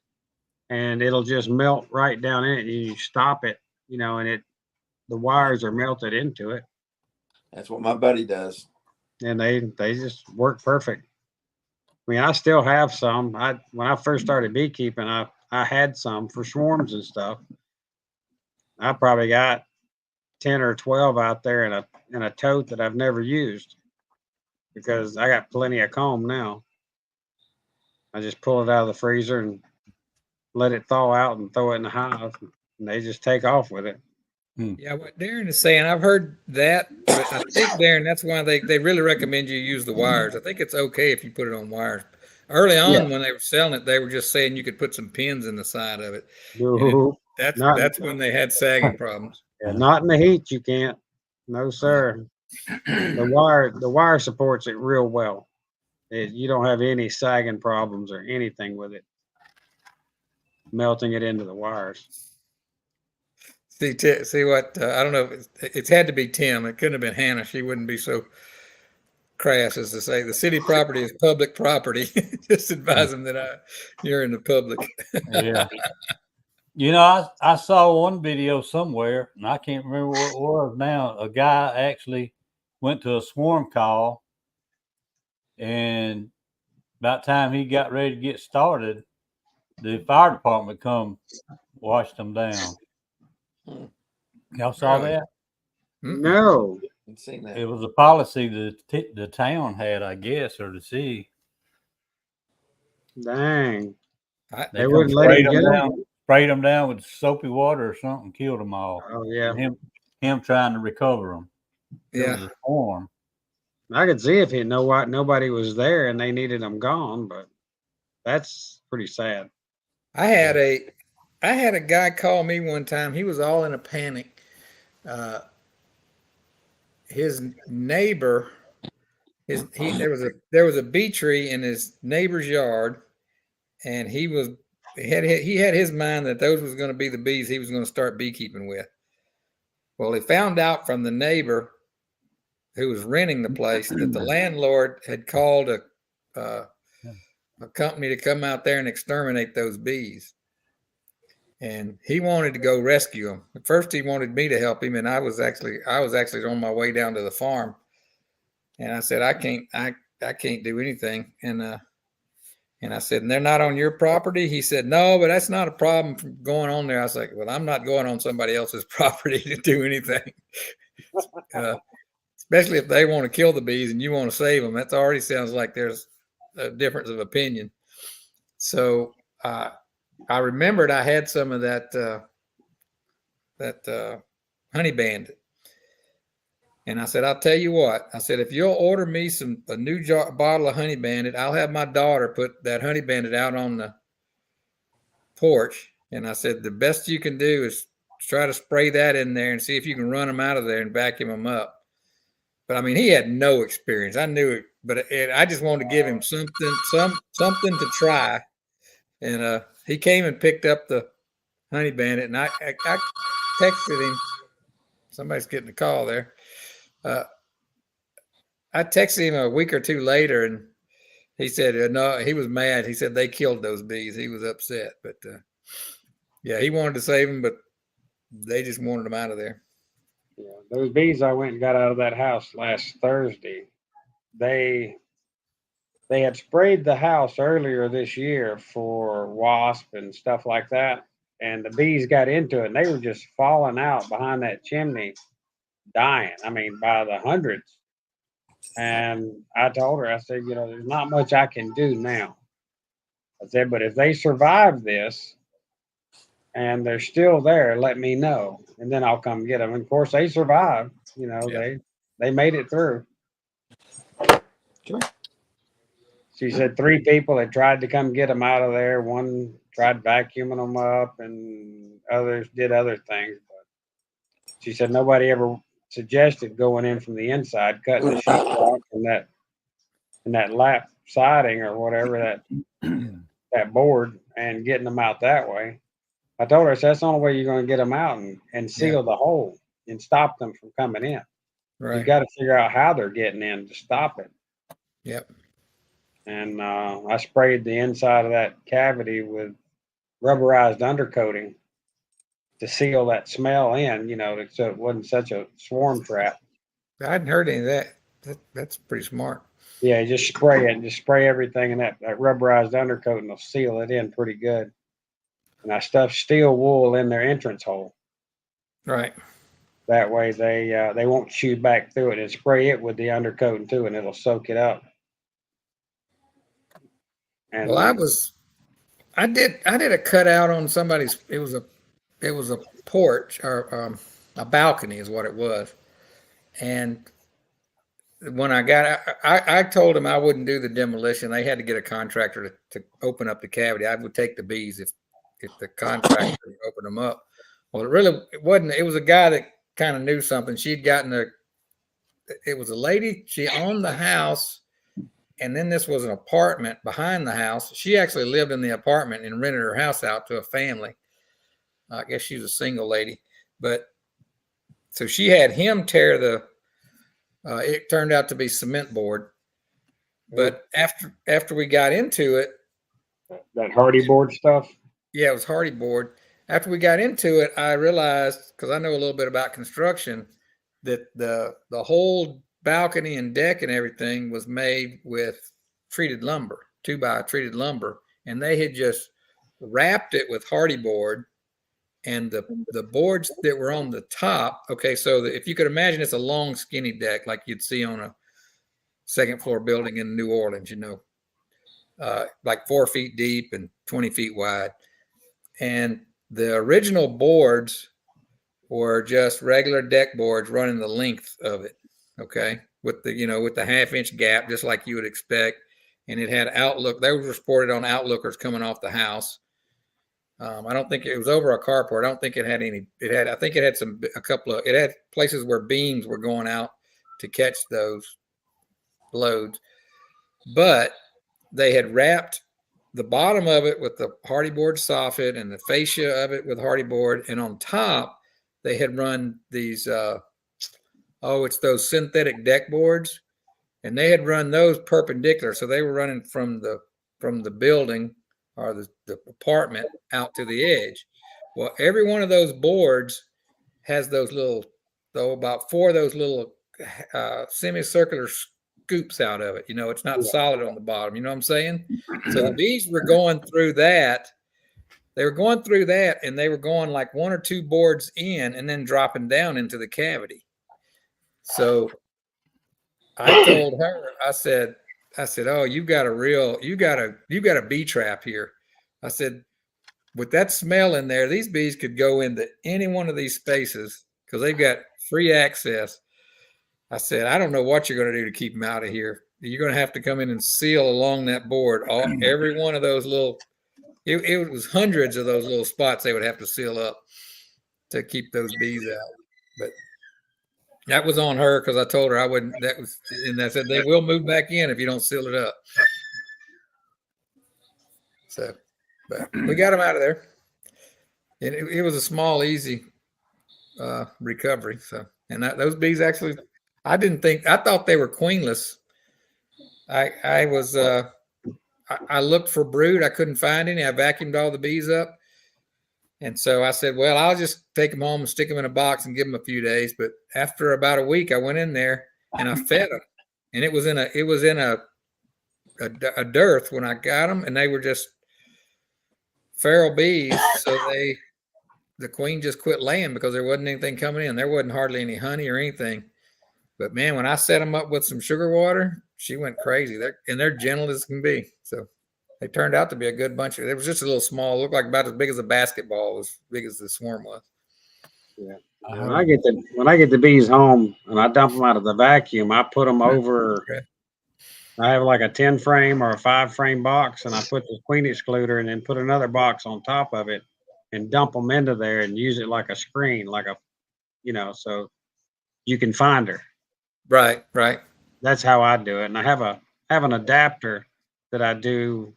and it'll just melt right down in it. And you stop it, and the wires are melted into it, that's what my buddy does. and they just work perfect. I mean, I still have some. When I first started beekeeping, I had some for swarms and stuff. I probably got 10 or 12 out there in a tote that I've never used because I got plenty of comb now. I just pull it out of the freezer and let it thaw out and throw it in the hive, and they just take off with it. Yeah, what Darren is saying, I've heard that, but I think Darren, that's why they really recommend you use the wires. I think it's okay if you put it on wires. Early on, when they were selling it, they were just saying you could put some pins in the side of it. No, not That's when they had sagging problems. not in the heat. You can't. No, sir. The wire supports it real well. You don't have any sagging problems or anything with it melting it into the wires. See what I don't know. It's had to be Tim. It couldn't have been Hannah. She wouldn't be so crass as to say the city property is public property. Just advise them that you're in the public. Yeah. I saw one video somewhere, and I can't remember what it was now. A guy actually went to a swarm call, and about time he got ready to get started, the fire department come washed them down. Y'all saw Really? that? No. I've seen that. It was a policy that the town had, I guess, or the city. Dang. They They wouldn't let him get them? sprayed them down with soapy water or something, killed them all. Oh, yeah. And him trying to recover them. It was a storm. I could see if nobody was there and they needed them gone, but that's pretty sad. I had a guy call me one time. He was all in a panic. His neighbor, there was a bee tree in his neighbor's yard, and he had his mind that those was going to be the bees he was going to start beekeeping with. Well, he found out from the neighbor who was renting the place that the landlord had called a company to come out there and exterminate those bees. And he wanted to go rescue them. At first, he wanted me to help him, and I was actually on my way down to the farm. And I said, I can't do anything. And I said, and they're not on your property? He said, no, but that's not a problem from going on there. I was like, well, I'm not going on somebody else's property to do anything. Especially if they want to kill the bees and you want to save them. That already sounds like there's a difference of opinion. So I remembered I had some of that honey bandit. And I said, I'll tell you what. I said, if you'll order me a new bottle of honey bandit, I'll have my daughter put that honey bandit out on the porch. And I said, the best you can do is try to spray that in there and see if you can run them out of there and vacuum them up. But I mean, he had no experience. I knew it, but I just wanted to give him something to try. And he came and picked up the honey bandit, and I texted him. Somebody's getting a call there. I texted him a week or two later, and he said, no, he was mad. He said they killed those bees. He was upset, but yeah, he wanted to save them, but they just wanted them out of there. Yeah, those bees I went and got out of that house last Thursday, they had sprayed the house earlier this year for wasp and stuff like that. and the bees got into it, and they were just falling out behind that chimney, dying. I mean, by the hundreds. And I told her, I said, you know, there's not much I can do now. I said, but if they survive this and they're still there, let me know, and then I'll come get them. And of course, they survived. You know, Yeah. they made it through. Sure. She said 3 people had tried to come get them out of there. One tried vacuuming them up, and others did other things. But she said nobody ever suggested going in from the inside, cutting the sheetrock and that lap siding or whatever, that board, and getting them out that way. I told her, I said, that's the only way you're going to get them out and seal the hole and stop them from coming in. Right. You got to figure out how they're getting in to stop it. Yep. And I sprayed the inside of that cavity with rubberized undercoating to seal that smell in, you know, so it wasn't such a swarm trap. I hadn't heard any of that. That's pretty smart. Yeah, you just spray it and just spray everything in that rubberized undercoating will seal it in pretty good. And I stuffed steel wool in their entrance hole. Right. That way they won't chew back through it, and spray it with the undercoating too, and it'll soak it up. And Well, I did a cutout on somebody's. It was a porch or a balcony is what it was. And when I got, I told them I wouldn't do the demolition. They had to get a contractor to open up the cavity. I would take the bees if the contractor would open them up. Well, it wasn't. It was a guy that kind of knew something. She'd gotten it was a lady. She owned the house. And then this was an apartment behind the house. She actually lived in the apartment and rented her house out to a family. I guess she was a single lady. But so she had him tear it turned out to be cement board. But after we got into it. that hardy board stuff? Yeah, it was hardy board. After we got into it, I realized, because I know a little bit about construction, that the whole balcony and deck and everything was made with treated lumber, 2x treated lumber, and they had just wrapped it with hardy board, and the boards that were on the top. Okay, so if you could imagine, it's a long skinny deck like you'd see on a second floor building in New Orleans, you know, like 4 feet deep and 20 feet wide. And the original boards were just regular deck boards running the length of it. Okay. With the 1/2-inch gap, just like you would expect. And it had outlook. They were reported on outlookers coming off the house. I don't think it was over a carport. I don't think it had any, I think it had it had places where beams were going out to catch those loads, but they had wrapped the bottom of it with the hardy board soffit and the fascia of it with hardy board. And on top, they had run these, it's those synthetic deck boards, and they had run those perpendicular. So they were running from the building or the apartment out to the edge. Well, every one of those boards has those about 4 of those little semicircular scoops out of it. You know, it's not solid on the bottom. You know what I'm saying? So the bees were going through that. They were going through that, and they were going like 1 or 2 boards in and then dropping down into the cavity. So I told her, I said, oh, you got a bee trap here. I said, with that smell in there, these bees could go into any one of these spaces because they've got free access. I said, I don't know what you're going to do to keep them out of here. You're going to have to come in and seal along that board. Every one of those little, it was hundreds of those little spots they would have to seal up to keep those bees out. But that was on her because I told her I wouldn't. And I said they will move back in if you don't seal it up. So, but we got them out of there, and it was a small, easy recovery. So, and those bees actually, I thought they were queenless. I looked for brood. I couldn't find any. I vacuumed all the bees up. And so I said, well, I'll just take them home and stick them in a box and give them a few days. But after about a week, I went in there and I fed them, and it was in a dearth when I got them, and they were just feral bees. So the queen just quit laying because there wasn't anything coming in. There wasn't hardly any honey or anything. But man, when I set them up with some sugar water, she went crazy. They're gentle as can be. So they turned out to be a good bunch. It was just a little small, looked like about as big as a basketball, as big as the swarm was. Yeah. When I get the bees home and I dump them out of the vacuum, I put them over. Okay. I have like a 10 frame or a 5 frame box, and I put the queen excluder and then put another box on top of it and dump them into there and use it like a screen, like a, so you can find her. Right, right. That's how I do it. And I have an adapter that I do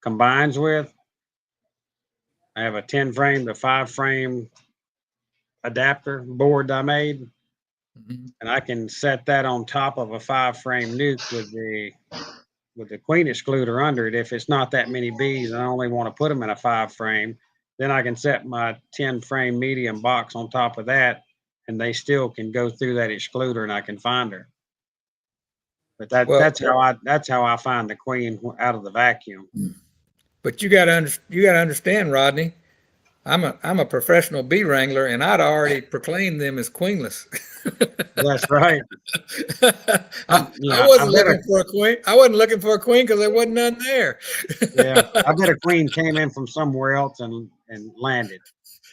combines with. I have a 10 frame to 5 frame adapter board I made, and I can set that on top of a 5 frame nuke with the queen excluder under it. If it's not that many bees and I only want to put them in a 5 frame, then I can set my 10 frame medium box on top of that, and they still can go through that excluder and I can find her. But that's how I find the queen out of the vacuum. But you got to understand, Rodney. I'm a professional bee wrangler, and I'd already proclaimed them as queenless. That's right. I wasn't looking for a queen. I wasn't looking for a queen because there wasn't none there. Yeah, I bet a queen came in from somewhere else and landed.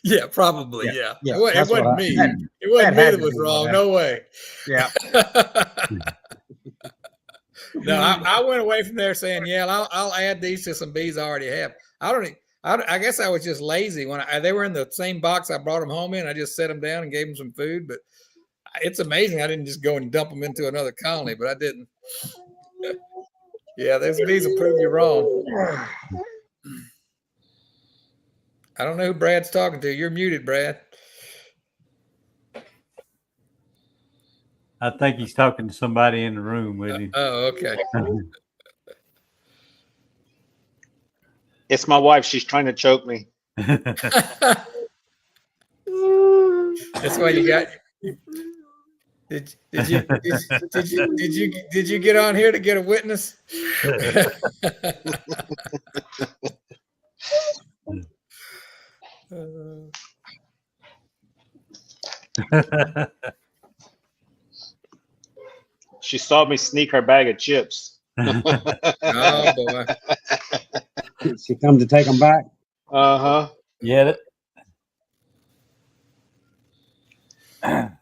Yeah, probably. Yeah. Yeah, It wasn't me. It wasn't me that was wrong. No way. Yeah. No, I went away from there saying, yeah, I'll add these to some bees I already have. I guess I was just lazy when they were in the same box I brought them home in. I just set them down and gave them some food. But it's amazing I didn't just go and dump them into another colony, but I didn't. Yeah, those bees will prove you wrong. I don't know who Brad's talking to. You're muted, Brad. I think he's talking to somebody in the room with him. Oh, okay. It's my wife. She's trying to choke me. That's why you got. Did you get on here to get a witness? She saw me sneak her bag of chips. Oh boy! She come to take them back. Uh-huh. Get it? That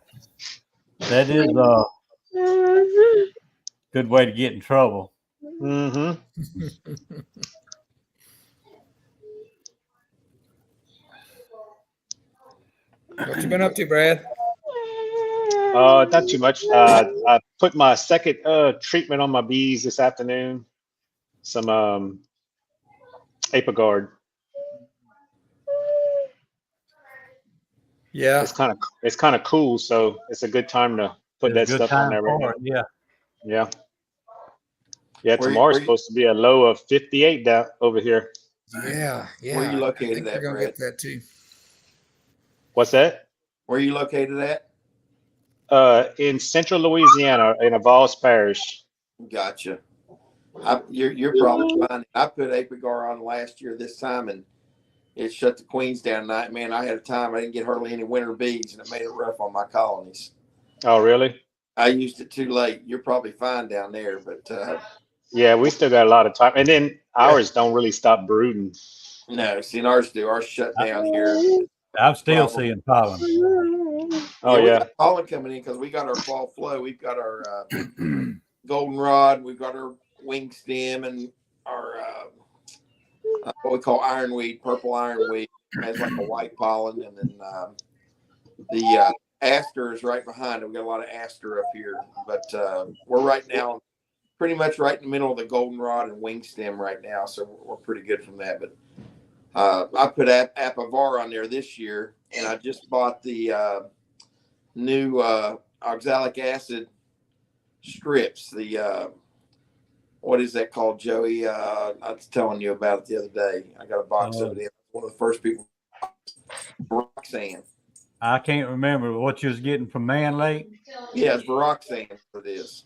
is a good way to get in trouble. Mm-hmm. What you been up to, Brad? Not too much. I put my second treatment on my bees this afternoon. Some Apagard. Yeah, it's kind of cool, so it's a good time to put that stuff on there right now. Yeah. Yeah. Tomorrow's supposed to be a low of 58 down over here. Yeah. Where are you located at, gonna Brad? get that too. What's that? Where are you located at? In central Louisiana, in Avals Parish. Gotcha. You're probably fine. I put Apigar on last year this time, and it shut the queens down tonight. Man, I had a time. I didn't get hardly any winter bees, and it made it rough on my colonies. Oh, really? I used it too late. You're probably fine down there, but yeah, we still got a lot of time. And then ours don't really stop brooding. no, see, and ours do. Ours shut down here. I'm still seeing pollen. Oh, we yeah. got pollen coming in because we got our fall flow. We've got our goldenrod. We've got our wing stem and our what we call ironweed, purple ironweed. It has like a white pollen, and then the aster is right behind it. We got a lot of aster up here, but we're right now pretty much right in the middle of the goldenrod and wing stem right now, so we're pretty good from that. But I put Apivar on there this year, and I just bought the new oxalic acid strips. The what is that called, Joey? I was telling you about it the other day. I got a box of it. One of the first people, Roxanne. I can't remember what you was getting from Man Lake. Yeah, it's Roxanne for this.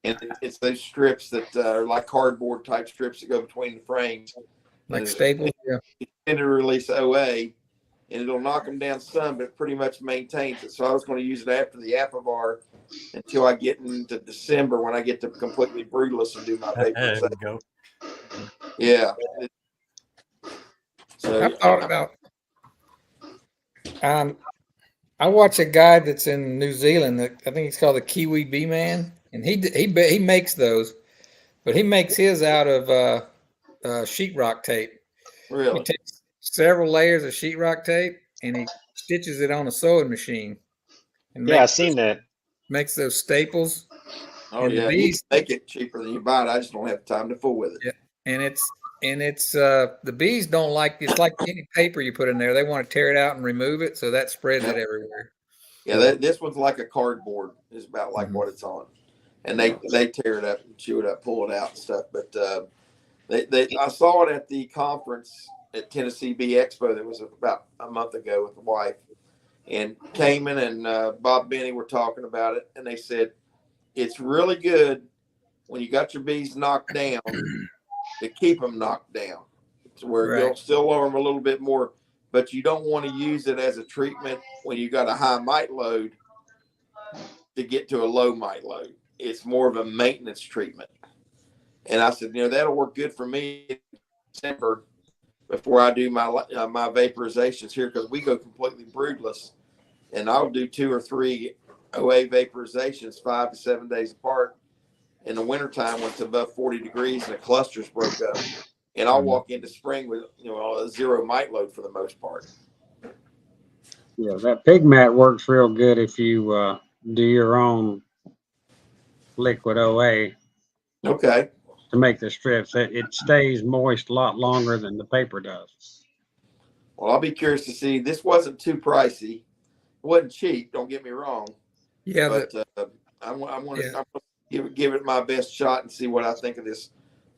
And it's those strips that are like cardboard type strips that go between the frames. Like staples. Yeah. Extended release OA, and it'll knock them down some, but it pretty much maintains it. So I was going to use it after the Apivar until I get into December when I get to completely broodless and do my There vaporization. we go. Yeah. So I thought about. I watch a guy that's in New Zealand that I think he's called the Kiwi Bee Man, and he makes those, but he makes his out of sheetrock tape. He really, takes several layers of sheetrock tape and he stitches it on a sewing machine and Yeah, I seen that. makes those staples. oh and the yeah, you bees, can make it cheaper than you buy it. I just don't have time to fool with it. yeah, and it's the bees don't like it's like any paper you put in there. They want to tear it out and remove it, so that spreads it everywhere. Yeah, this one's like a cardboard. Is about like what it's on, and they tear it up and chew it up, pull it out and stuff. But I saw it at the conference at Tennessee Bee Expo that was about a month ago with the wife, and Cayman and Bob Benny were talking about it, and they said it's really good when you got your bees knocked down to keep them knocked down, to where you'll still lower them a little bit more, but you don't want to use it as a treatment when you got a high mite load to get to a low mite load. It's more of a maintenance treatment. And I said, that'll work good for me in December before I do my vaporizations here, because we go completely broodless, and I'll do 2 or 3 OA vaporizations 5 to 7 days apart in the wintertime when it's above 40 degrees and the clusters broke up. And I'll walk into spring with a 0 mite load for the most part. Yeah, that pig mat works real good if you do your own liquid OA. Okay. To make the strips. It stays moist a lot longer than the paper does. Well, I'll be curious to see. This wasn't too pricey. It wasn't cheap. Don't get me wrong. Yeah, but I want to give it my best shot and see what I think of this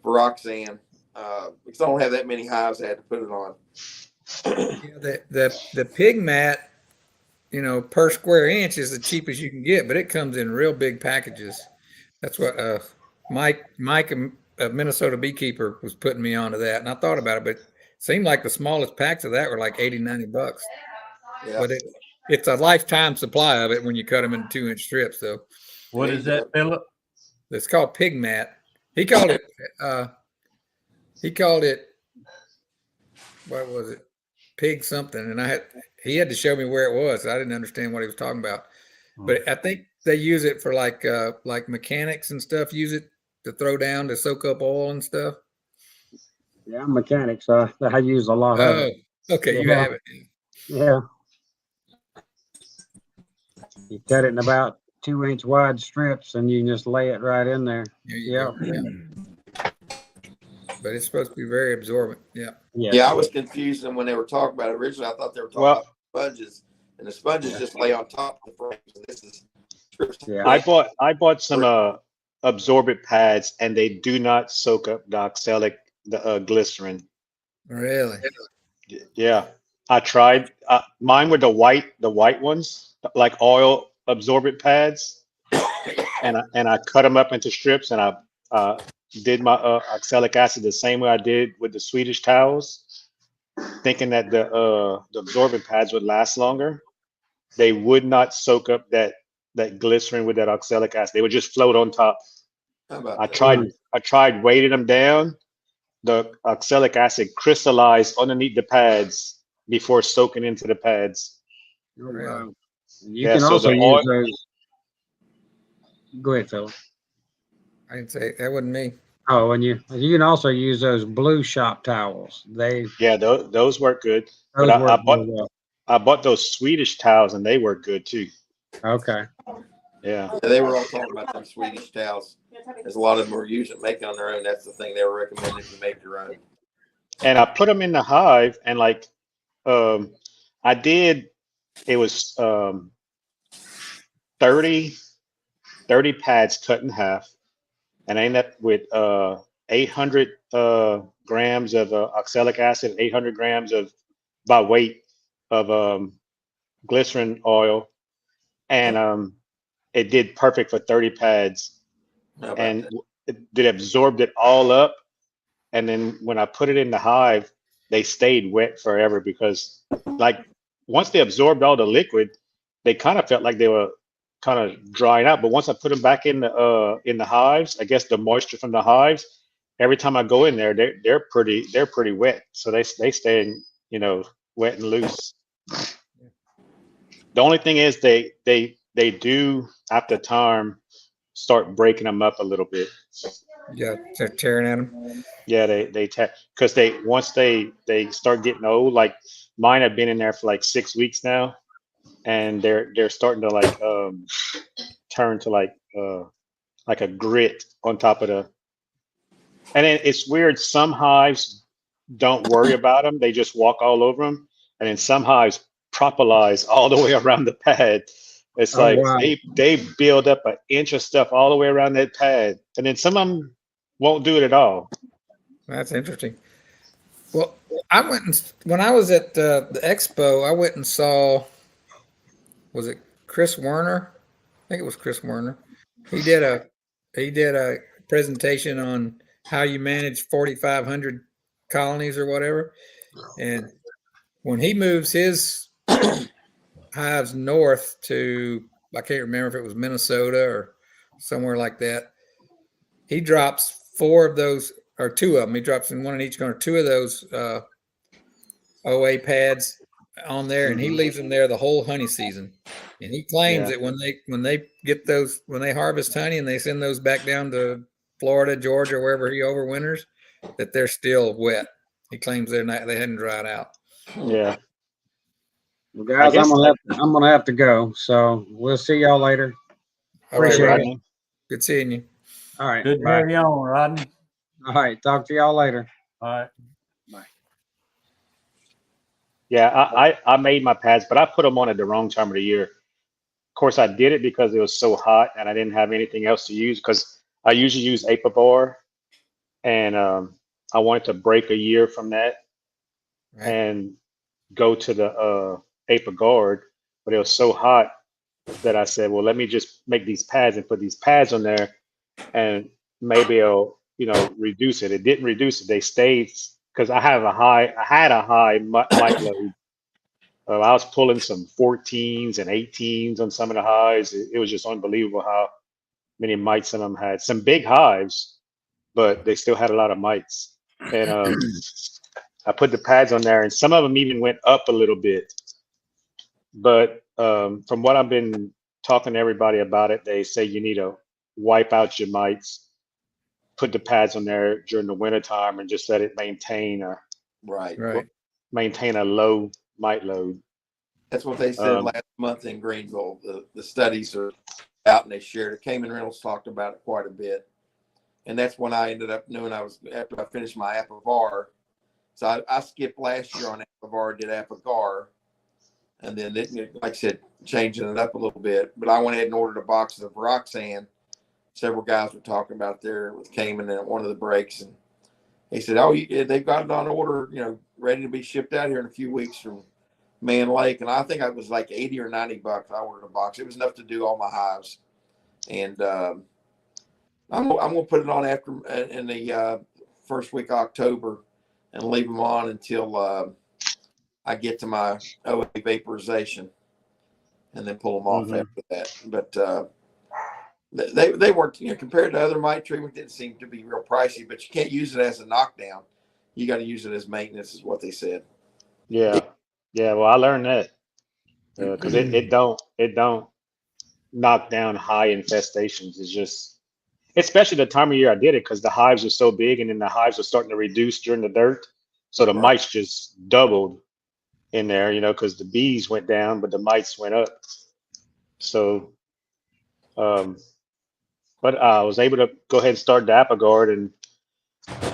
Veroxan. Because I don't have that many hives I had to put it on. the pig mat, per square inch is the cheapest you can get, but it comes in real big packages. That's what Mike, a Minnesota beekeeper, was putting me onto that, and I thought about it, but it seemed like the smallest packs of that were like $80-$90. Yeah. But it's a lifetime supply of it when you cut them into 2-inch strips, though. What is that, Philip? It's called pig mat. He called it. What was it? Pig something, and he had to show me where it was. I didn't understand what he was talking about, but I think they use it for like mechanics and stuff. Use it to throw down to soak up oil and stuff. Yeah, I'm mechanic, so I use a lot of it. Okay, you have it. Yeah. You cut it in about 2-inch wide strips, and you can just lay it right in there. Yeah. But it's supposed to be very absorbent. Yeah, I was confused when they were talking about it originally. I thought they were talking about sponges, and the sponges just lay on top of the frames. And this is I bought some absorbent pads, and they do not soak up the oxalic, the glycerin. Really? Yeah, I tried. Mine were the white ones, like oil absorbent pads, and I cut them up into strips, and I did my oxalic acid the same way I did with the Swedish towels, thinking that the absorbent pads would last longer. They would not soak up that glycerin with that oxalic acid. They would just float on top. I tried weighting them down. The oxalic acid crystallized underneath the pads before soaking into the pads. You can also use those. Go ahead, Phil. I didn't say that wasn't me. Oh, and you can also use those blue shop towels. Those work good. But I bought those Swedish towels, and they work good too. Okay. Yeah. They were all talking about them Swedish towels. There's a lot of them were making on their own. That's the thing they were recommending, to make your own. And I put them in the hive, and I did. It was 30 pads cut in half, and I ended up with 800 grams of oxalic acid, 800 grams of, by weight, of glycerin oil, and it did perfect for 30 pads, and it absorbed it all up. And then when I put it in the hive, they stayed wet forever, because like once they absorbed all the liquid, they kind of felt like they were kind of drying out. But once I put them back in the hives, I guess the moisture from the hives, every time I go in there, they're pretty wet. So they stay, wet and loose. The only thing is they do after time start breaking them up a little bit. Yeah, they're tearing at them. Yeah, because once they start getting old, like mine have been in there for like 6 weeks now, and they're starting to like turn to like a grit on top of the. And it's weird. Some hives don't worry about them; they just walk all over them, and then some hives propolize all the way around the pad. It's Oh, like wow. they build up an inch of stuff all the way around that pad, and then some of them won't do it at all. That's interesting. Well, when I was at the expo, I went and saw, was it Chris Werner? I think it was Chris Werner. He did a presentation on how you manage 4,500 colonies or whatever. And when he moves his hives north to, I can't remember if it was Minnesota or somewhere like that, he drops 4 of those, or 2 of them. He drops in one in each corner, 2 of those OA pads on there, and he leaves them there the whole honey season. And he claims that when they get those, when they harvest honey and they send those back down to Florida, Georgia, wherever he overwinters, that they're still wet. He claims they hadn't dried out. Yeah. Well, guys, guess- I'm gonna have to go. So we'll see y'all later. Appreciate Rodney. Rodney. Good seeing you. All right. Good to Bye. have you on, Rodney. All right. Talk to y'all later. All right. Yeah, I made my pads, but I put them on at the wrong time of the year. Of course, I did it because it was so hot and I didn't have anything else to use, because I usually use Vaporizer, and I wanted to break a year from that Right. and go to the Vaporizer, but it was so hot that I said, well, let me just make these pads and put these pads on there, and maybe it'll reduce it. It didn't reduce it. They stayed, because I had a high mite load. I was pulling some 14s and 18s on some of the hives. It was just unbelievable how many mites some of them had. Some big hives, but they still had a lot of mites. And I put the pads on there, and some of them even went up a little bit. But from what I've been talking to everybody about it, they say you need to wipe out your mites, put the pads on there during the wintertime, and just let it maintain a low mite load. That's what they said last month in Greenville. The studies are out and they shared it. Cayman Reynolds talked about it quite a bit. And that's when I ended up knowing after I finished my Apivar. So I skipped last year on Apivar, did Apigar. And then, like I said, changing it up a little bit. But I went ahead and ordered a box of Roxanne. Several guys were talking about there with Cayman at one of the breaks. And he said, oh, they've got it on order, ready to be shipped out here in a few weeks from Man Lake. And I think it was like $80 or $90. I ordered a box. It was enough to do all my hives. And I'm going to put it on after in the first week of October and leave them on until I get to my OA vaporization, and then pull them off after that. But they weren't, compared to other mite treatment, didn't seem to be real pricey, but you can't use it as a knockdown. You got to use it as maintenance, is what they said. Yeah. Well, I learned that because it don't knock down high infestations. It's just, especially the time of year I did it, because the hives are so big, and then the hives are starting to reduce during the dirt, so the mites just doubled in there, because the bees went down, but the mites went up. So, but I was able to go ahead and start the Apigard, and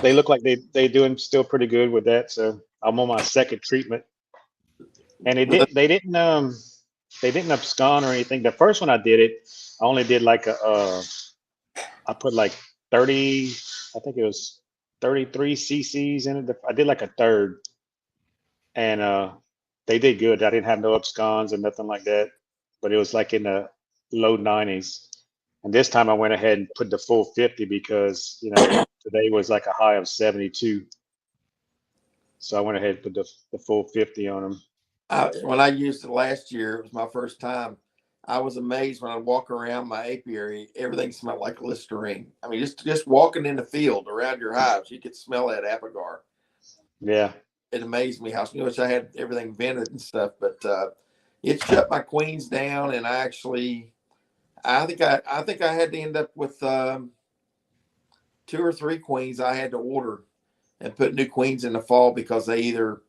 they look like they doing still pretty good with that. So I'm on my second treatment, and they didn't abscond or anything. The first one I did it, I only did like I put like 30, I think it was 33 cc's in it. I did like a third, and they did good. I didn't have no absconds or nothing like that, but it was like in the low 90s. And this time I went ahead and put the full 50 because, today was like a high of 72. So I went ahead and put the full 50 on them. When I used it last year, it was my first time. I was amazed when I walk around my apiary, everything smelled like Listerine. I mean, just walking in the field around your hives, you could smell that apigar. Yeah. It amazed me how, which I had everything vented and stuff, but it shut my queens down. And I think I had to end up with 2 or 3 queens I had to order and put new queens in the fall because they either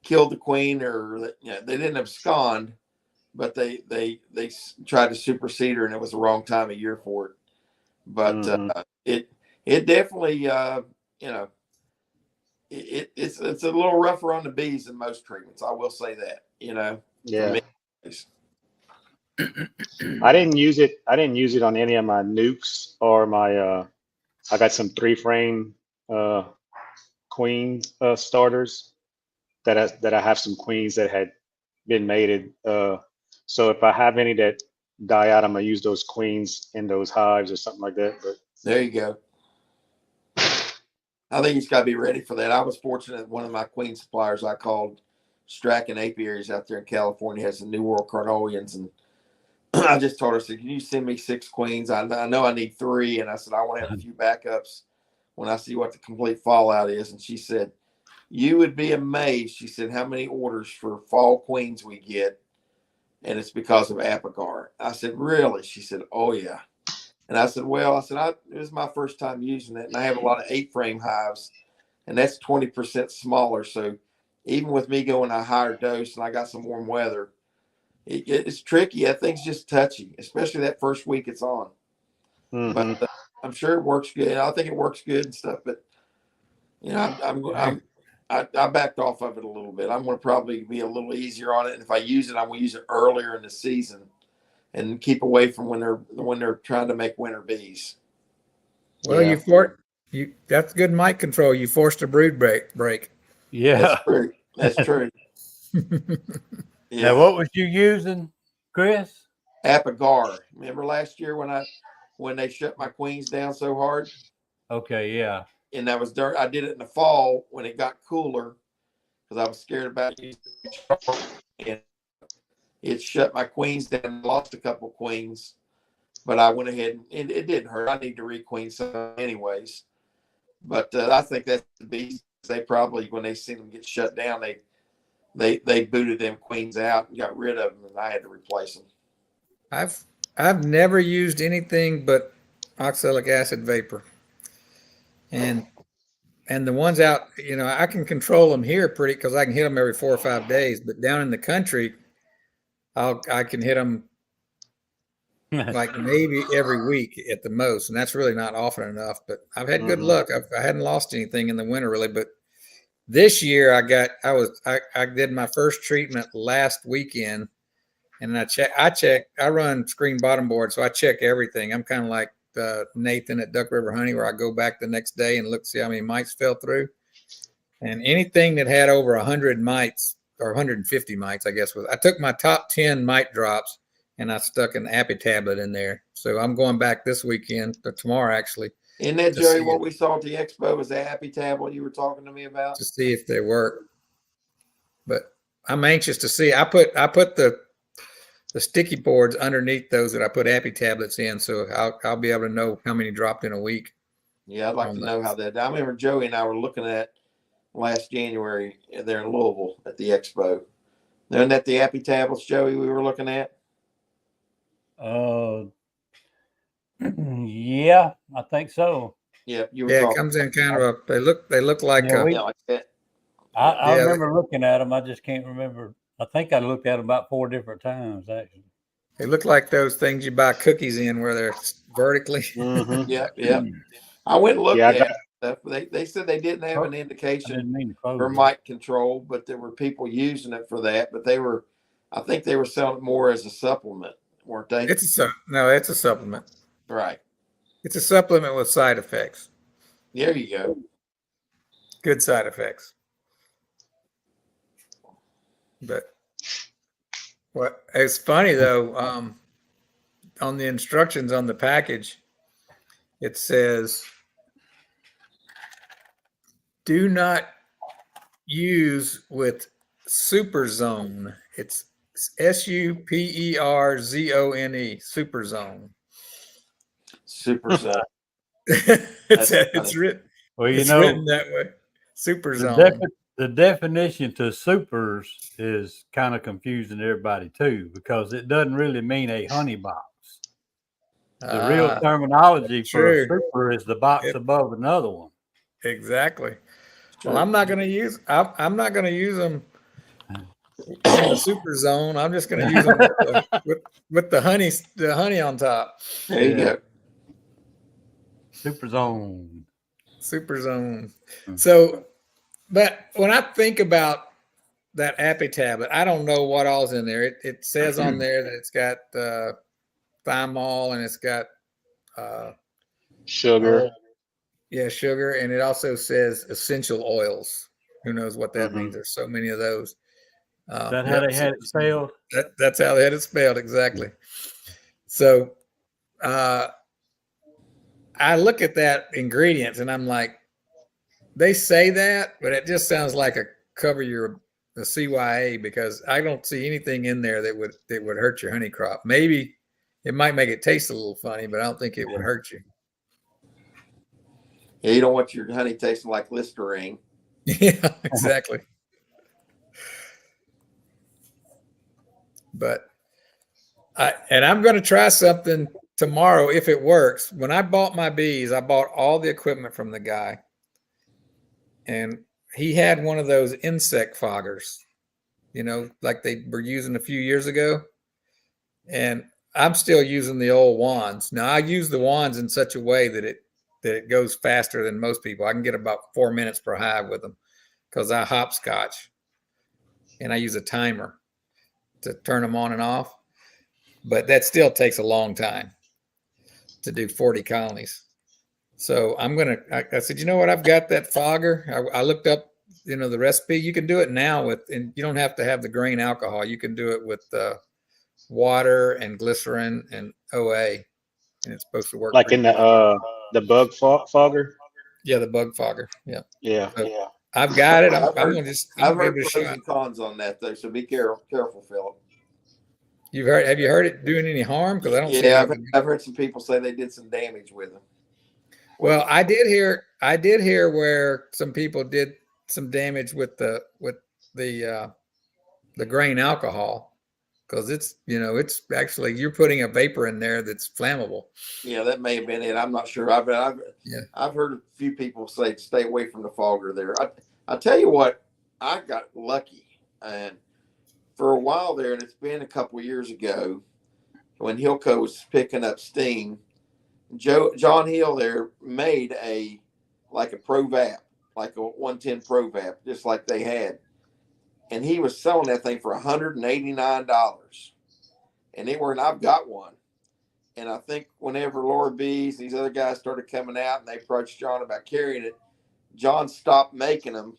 killed the queen or they didn't abscond, but they tried to supersede her, and it was the wrong time of year for it. But it definitely it's a little rougher on the bees than most treatments. I will say that, Yeah. For me. I didn't use it. I didn't use it on any of my nukes or my. I got some 3-frame queen starters that I have some queens that had been mated. So if I have any that die out, I'm gonna use those queens in those hives or something like that. But There you go. I think he's got to be ready for that. I was fortunate. One of my queen suppliers I called Strachan Apiaries out there in California has some New World Carnolians, and I just told her, I said, can you send me 6 queens? I know I need 3. And I said, I want to have a few backups when I see what the complete fallout is. And she said, you would be amazed. She said, how many orders for fall queens we get. And it's because of apigar. I said, really? She said, oh yeah. And I said, well, it was my first time using it. And I have a lot of 8-frame hives, and that's 20% smaller. So even with me going a higher dose and I got some warm weather, it's tricky. That thing's just touchy, especially that first week it's on. But I'm sure it works good. I think it works good and stuff. But I backed off of it a little bit. I'm going to probably be a little easier on it. And if I use it, I'm going to use it earlier in the season and keep away from when they're trying to make winter bees. Well, that's good mite control. You forced a brood break. Yeah. That's true. Yeah. Now, what was you using, Chris? Apigar. Remember last year when they shut my queens down so hard? Okay, yeah. And that was dirt. I did it in the fall when it got cooler because I was scared about using it. And it shut my queens down. Lost a couple queens, but I went ahead and it didn't hurt. I need to requeen some anyways. But I think that's the bees. They probably, when they seen them get shut down, they booted them queens out and got rid of them, and I had to replace them. I've never used anything but oxalic acid vapor, and the ones out, I can control them here pretty because I can hit them every 4 or 5 days. But down in the country, I can hit them like maybe every week at the most, and that's really not often enough. But I've had good luck. I hadn't lost anything in the winter really, but this year I did my first treatment last weekend, and I run screen bottom board, so I check everything. I'm kind of like Nathan at Duck River Honey, where I go back the next day and look, see how many mites fell through. And anything that had over 100 mites or 150 mites, I guess, I took my top 10 mite drops and I stuck an Appy tablet in there. So I'm going back this weekend, or tomorrow actually. Isn't that, Joey, what we saw at the expo was the Appy tablet you were talking to me about? To see if they work. But I'm anxious to see. I put the sticky boards underneath those that I put Appy tablets in, so I'll be able to know how many dropped in a week. Yeah, I'd like to know how that. I remember Joey and I were looking at last January there in Louisville at the expo. Isn't that the Appy tablets, Joey, we were looking at? Yeah, I think so. Yeah, you were. Yeah, it comes in kind of they look like like that. I remember looking at them. I just can't remember. I think I looked at them about 4 different times actually. They look like those things you buy cookies in where they're vertically. Yeah. I went and looked at stuff. They said they didn't have an indication for mite control, but there were people using it for that. But I think they were selling it more as a supplement, weren't they? It's a supplement. Right. It's a supplement with side effects. There you go. Good side effects. But it's funny though, on the instructions on the package, it says, do not use with Super Zone. It's SUPERZONE. Super Zone. Super zone. it's That's it's funny. written. Well, you It's know, written that way. Super the, Zone. the definition to supers is kind of confusing everybody too, because it doesn't really mean a honey box. The real terminology for a true. super is the box Yep. above another one. Exactly. True. Well, I'm not going to use. I'm not going to use them in the super zone. I'm just going to use them with the honey on top. There you go. Super zone. Super zone. Hmm. So, but when I think about that Appy tablet, I don't know what all's in there. It says on there that it's got thymol and it's got Sugar. sugar, and it also says essential oils. Who knows what that Mhm. means? There's so many of those. Is that how they had it spelled? That's how they had it spelled, exactly. So I look at that ingredients and I'm like, they say that, but it just sounds like a cover your the CYA, because I don't see anything in there that would hurt your honey crop. Maybe it might make it taste a little funny, but I don't think it would hurt you. Yeah, you don't want your honey tasting like Listerine. Yeah, exactly. But I'm going to try something tomorrow if it works. When I bought my bees, I bought all the equipment from the guy, and he had one of those insect foggers, like they were using a few years ago. And I'm still using the old wands. Now I use the wands in such a way that it goes faster than most people. I can get about 4 minutes per hive with them because I hopscotch and I use a timer to turn them on and off. But that still takes a long time to do 40 colonies. So I said, you know what? I've got that fogger. I looked up, the recipe. You can do it now and you don't have to have the grain alcohol. You can do it with water and glycerin and OA, and it's supposed to work Like in the bug fogger. Yeah, the bug fogger. Yeah. Yeah. So Yeah. I've got it. I'm I've going to I've heard give it a pros shot. and cons on that though, so be careful, Philip. Have you heard it doing any harm? Because I don't see. Yeah, I've heard some people say they did some damage with them. Well, I did hear where some people did some damage with the grain alcohol, because it's actually you're putting a vapor in there that's flammable. Yeah, that may have been it. I'm not sure. I've heard a few people say stay away from the fogger there. I tell you what, I got lucky, and for a while there, and it's been a couple of years ago, when Hilco was picking up steam, John Hill there made a Pro Vap, like a 110 Pro Vap, just like they had. And he was selling that thing for $189. And I've got one. And I think whenever Laura B's, these other guys started coming out and they approached John about carrying it, John stopped making them.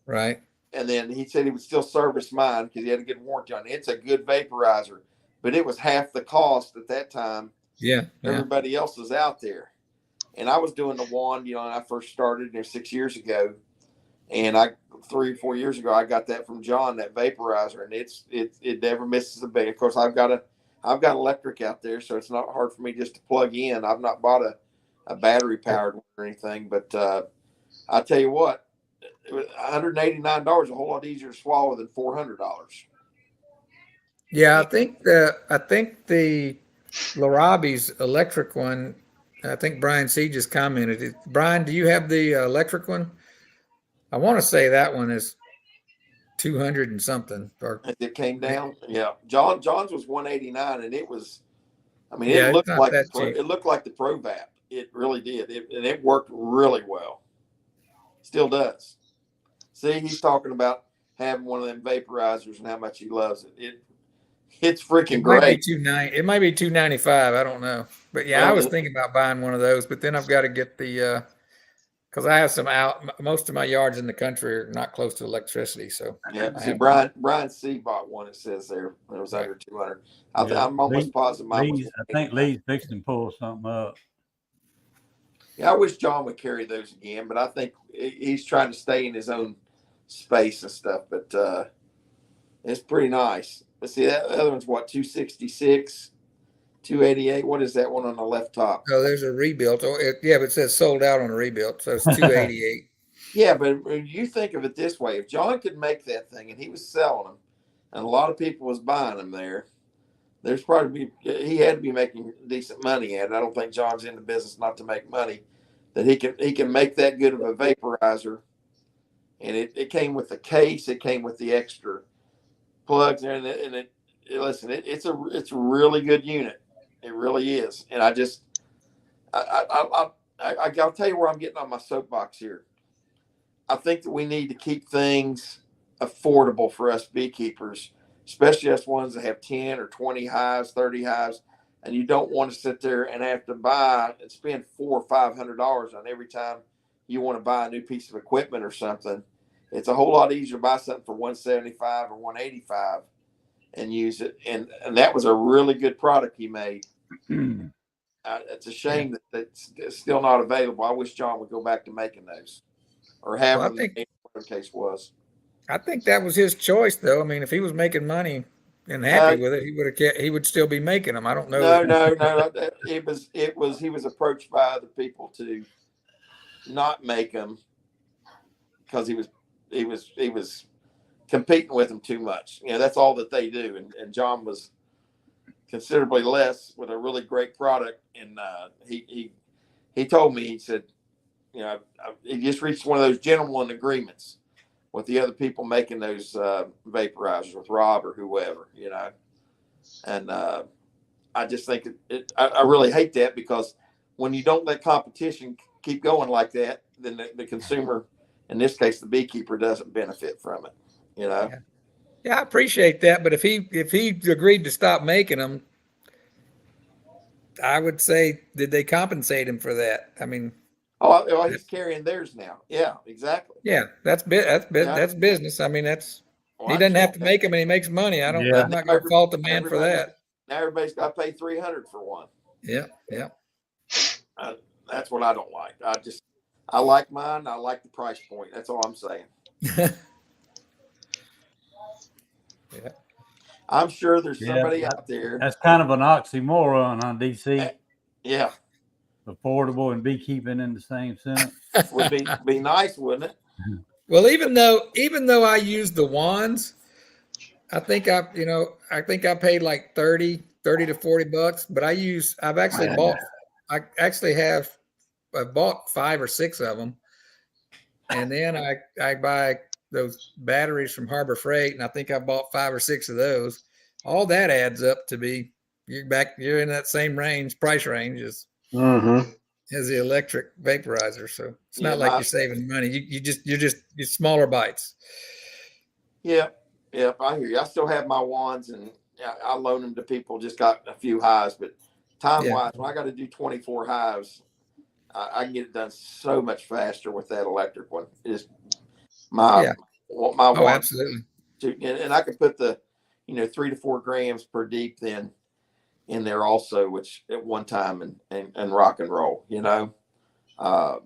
Right. And then he said he would still service mine because he had a good warranty on it. It's a good vaporizer, but it was half the cost at that time. Yeah. Everybody else was out there. And I was doing the wand, when I first started there 6 years ago. And 3 or 4 years ago, I got that from John, that vaporizer, and it never misses a beat. Of course, I've got electric out there, so it's not hard for me just to plug in. I've not bought a battery powered one or anything, but I tell you what, it was $189, a whole lot easier to swallow than $400. Yeah, I think the Larabi's electric one. I think Brian C just commented. Brian, do you have the electric one? I want to say that one is 200 and something. Or It came down. Yeah, John's was 189, and it was. I mean, Yeah, it looked it's not like that cheap. it looked like the Pro Vap. It really did, and it worked really well. Still does. See, he's talking about having one of them vaporizers and how much he loves it. It's freaking great. It might be $295. I don't know, but yeah, I was thinking about buying one of those. But then I've got to get the because I have some out. Most of my yards in the country are not close to electricity, so yeah. See, Brian C bought one. It says there it was under 200. I'm almost positive mine was. I think Lee's fixing to pull something up. Yeah, I wish John would carry those again, but I think he's trying to stay in his own space and stuff. But It's pretty nice. Let's see, that other one's what, 266, 288. What is that one on the left top? Oh, there's a rebuilt. Oh, yeah, but it says sold out on a rebuilt, so it's 288. Yeah, but you think of it this way: if John could make that thing and he was selling them, and a lot of people was buying them there's probably he had to be making decent money at it. I don't think John's in the business not to make money. That he can make that good of a vaporizer, and it came with the case, it came with the extra plugs, and listen, it's a really good unit. It really is, and I'll tell you where I'm getting on my soapbox here. I think that we need to keep things affordable for us beekeepers, especially us ones that have 10 or 20 hives, 30 hives, and you don't want to sit there and have to buy and spend $400 or $500 on every time you want to buy a new piece of equipment or something. It's a whole lot easier to buy something for $175 or $185 and use it. And that was a really good product he made. It's a shame that it's still not available. I wish John would go back to making those or have them. Whatever the case was. I think that was his choice, though. I mean, if he was making money and happy with it, he would still be making them. I don't know. No. He was approached by other people to not make them because he was competing with them too much. You know, that's all that they do. And John was considerably less with a really great product. And he told me, he said, you know, he just reached one of those gentleman agreements with the other people making those vaporizers, with Rob or whoever, you know. And I just think I really hate that, because when you don't let competition keep going like that, then the consumer, in this case the beekeeper, doesn't benefit from it, you know. Yeah, I appreciate that, but if he agreed to stop making them, I would say, did they compensate him for that? I mean, he's carrying theirs now. Yeah, exactly. Yeah, that's business. I mean, he doesn't have to make them, and he makes money. I'm not going to fault the man for that. Now everybody's got to pay $300 for one. Yeah. That's what I don't like. I like mine. I like the price point. That's all I'm saying. Yeah. I'm sure there's somebody out there. That's kind of an oxymoron, huh, DC? Yeah. Affordable and beekeeping in the same sentence. Would be nice, wouldn't it? Well, even though I use the wands, I think I paid like 30 to $40, but I bought 5 or 6 of them. And then I buy those batteries from Harbor Freight, and I think I bought 5 or 6 of those. All that adds up to be you're in that same price range as the electric vaporizer. So it's not like you're saving money. You're smaller bites. Yeah, I hear you. I still have my wands, and I loan them to people. Just got a few hives, but time-wise, when I got to do 24 hives, I can get it done so much faster with that electric one. It's my wand. Absolutely. And I can put the 3 to 4 grams per deep then in there also, which at one time and rock and roll, you know. How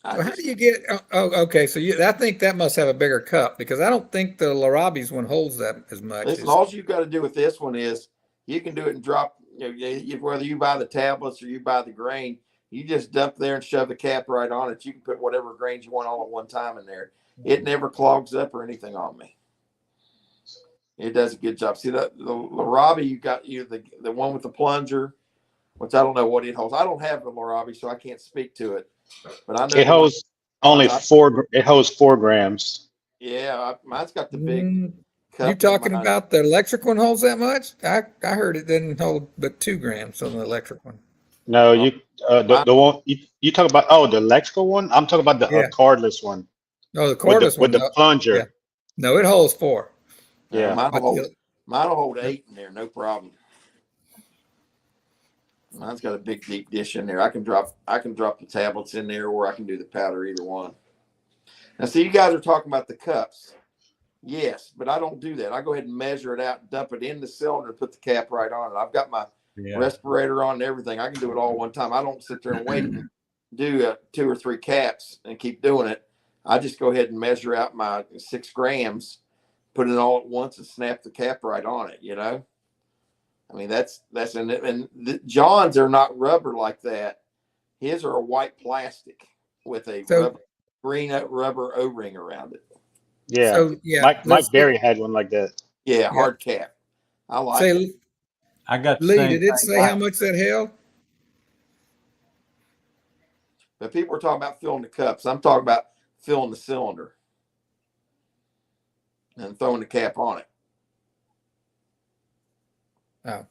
do you get? Okay. So I think that must have a bigger cup, because I don't think the Larabi's one holds that as much. Listen, all you've got to do with this one is you can do it and drop. Whether you buy the tablets or you buy the grain, you just dump there and shove the cap right on it. You can put whatever grains you want all at one time in there. It never clogs up or anything on me. It does a good job. See the Larabi, you got the one with the plunger, which I don't know what it holds. I don't have the Larabi, so I can't speak to it. But I know it holds only 4. It holds 4 grams. Yeah, mine's got the big. You talking about the electric one holds that much? I heard it didn't hold but 2 grams on the electric one. No, the one you talk about. Oh, the electrical one. I'm talking about the cordless one. No, the cordless one with the plunger. Yeah. No, it holds 4. Yeah, mine will hold 8 in there, no problem. Mine's got a big deep dish in there. I can drop the tablets in there, or I can do the powder, either one. Now, see, you guys are talking about the cups. Yes, but I don't do that. I go ahead and measure it out, dump it in the cylinder, and put the cap right on it. I've got my respirator on and everything. I can do it all one time. I don't sit there and wait and do 2 or 3 caps and keep doing it. I just go ahead and measure out my 6 grams, put it all at once and snap the cap right on it, you know? I mean, that's and the John's are not rubber like that. His are a white plastic with a So, green rubber O-ring around it. Yeah. so yeah, Mike Berry had one like that. Yeah, Yeah. hard cap. I like it. say, I got the Lee, same did it thing. say how much that held? But people are talking about filling the cups. I'm talking about filling the cylinder and throwing the cap on it. Oh,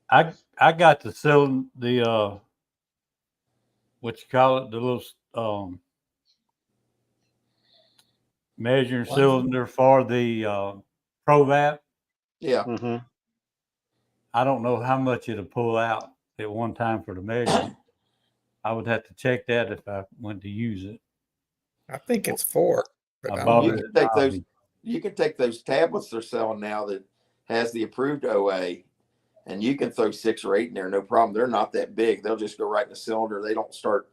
I got the cylinder, the what you call it, the little measuring Plunger? cylinder for the ProVap. Yeah. Hmm. I don't know how much it'll pull out at one time for the measurement. I would have to check that if I went to use it. I think it's 4. But I I bought don't You know. it. can take those. You can take those tablets they're selling now that has the approved OA, and you can throw 6 or 8 in there, no problem. They're not that big. They'll just go right in the cylinder. They don't start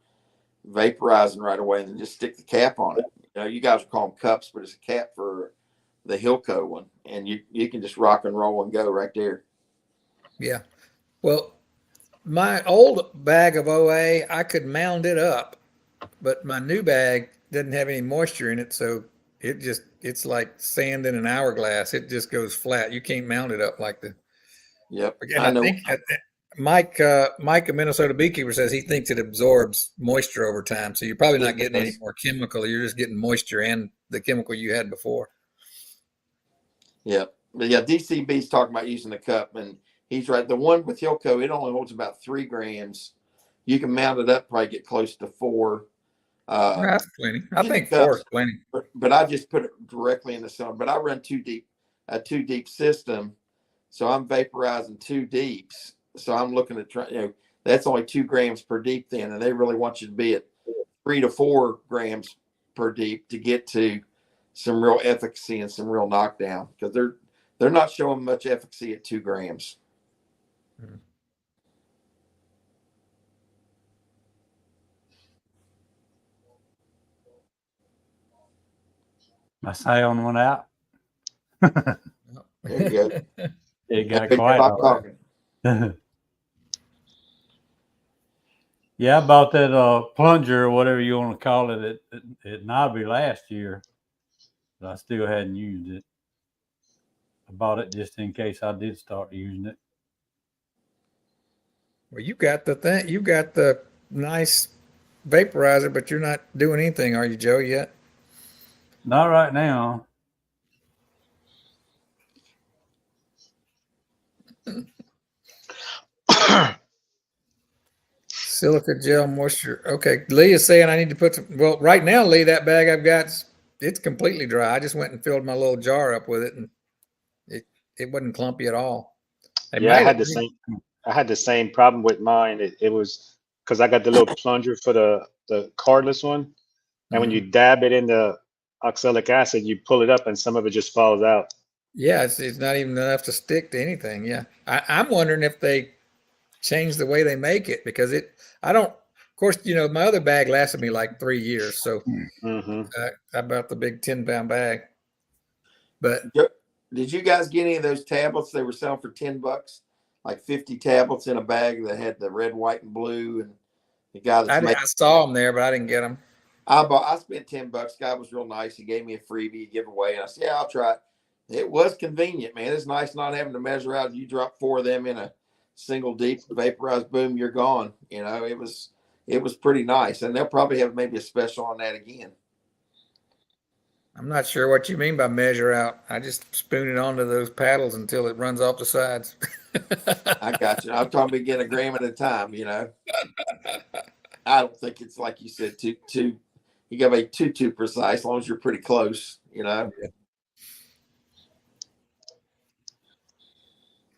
vaporizing right away, and then just stick the cap on it. You know, you guys call them cups, but it's a cap for the Hilco one, and you can just rock and roll and go right there. Yeah. Well, my old bag of OA, I could mound it up, but my new bag doesn't have any moisture in it, so it's like sand in an hourglass. It just goes flat. You can't mount it up like the. Yep, And I I know. think Mike, a Minnesota beekeeper, says he thinks it absorbs moisture over time. So you're probably not getting any more chemical. You're just getting moisture and the chemical you had before. Yep, but yeah, DCB's talking about using the cup, and he's right. The one with Hilco, it only holds about 3 grams. You can mount it up, probably get close to 4. That's plenty. I think cups, 4 is plenty. but I just put it directly in the sun. But I run a 2 deep system, so I'm vaporizing 2 deeps. So I'm looking at that's only 2 grams per deep then, and they really want you to be at 3 to 4 grams per deep to get to some real efficacy and some real knockdown, because they're not showing much efficacy at 2 grams. My sound went out. There you go. It got Good quiet. stop talking. Yeah, I bought that plunger or whatever you want to call it at Nobby last year, but I still hadn't used it. I bought it just in case I did start using it. Well, you got the thing. You got the nice vaporizer, but you're not doing anything, are you, Joe? Yet? Not right now. Silica gel moisture. Okay, Lee is saying I need to put some. Well, right now, Lee, that bag I've got, it's completely dry. I just went and filled my little jar up with it, and it wasn't clumpy at all. Yeah, I had the same problem with mine. It was because I got the little plunger for the cordless one, and when you dab it in the oxalic acid, you pull it up, and some of it just falls out. Yeah, it's not even enough to stick to anything. Yeah, I'm wondering if they changed the way they make it, because I don't. Of course, my other bag lasted me like 3 years, so I bought the big 10-pound bag. But did you guys get any of those tablets they were selling for $10? Like 50 tablets in a bag that had the red, white, and blue, and the guy I saw them there, but I didn't get them. I spent $10. Guy was real nice. He gave me a freebie giveaway, and I said, "Yeah, I'll try it." It was convenient, man. It's nice not having to measure out. You drop 4 of them in a single deep vaporized, boom, you're gone. It was pretty nice, and they'll probably have maybe a special on that again. I'm not sure what you mean by measure out. I just spoon it onto those paddles until it runs off the sides. I got you. I'm talking about getting a gram at a time. I don't think it's like you said too. You got to be too precise, as long as you're pretty close. Yeah.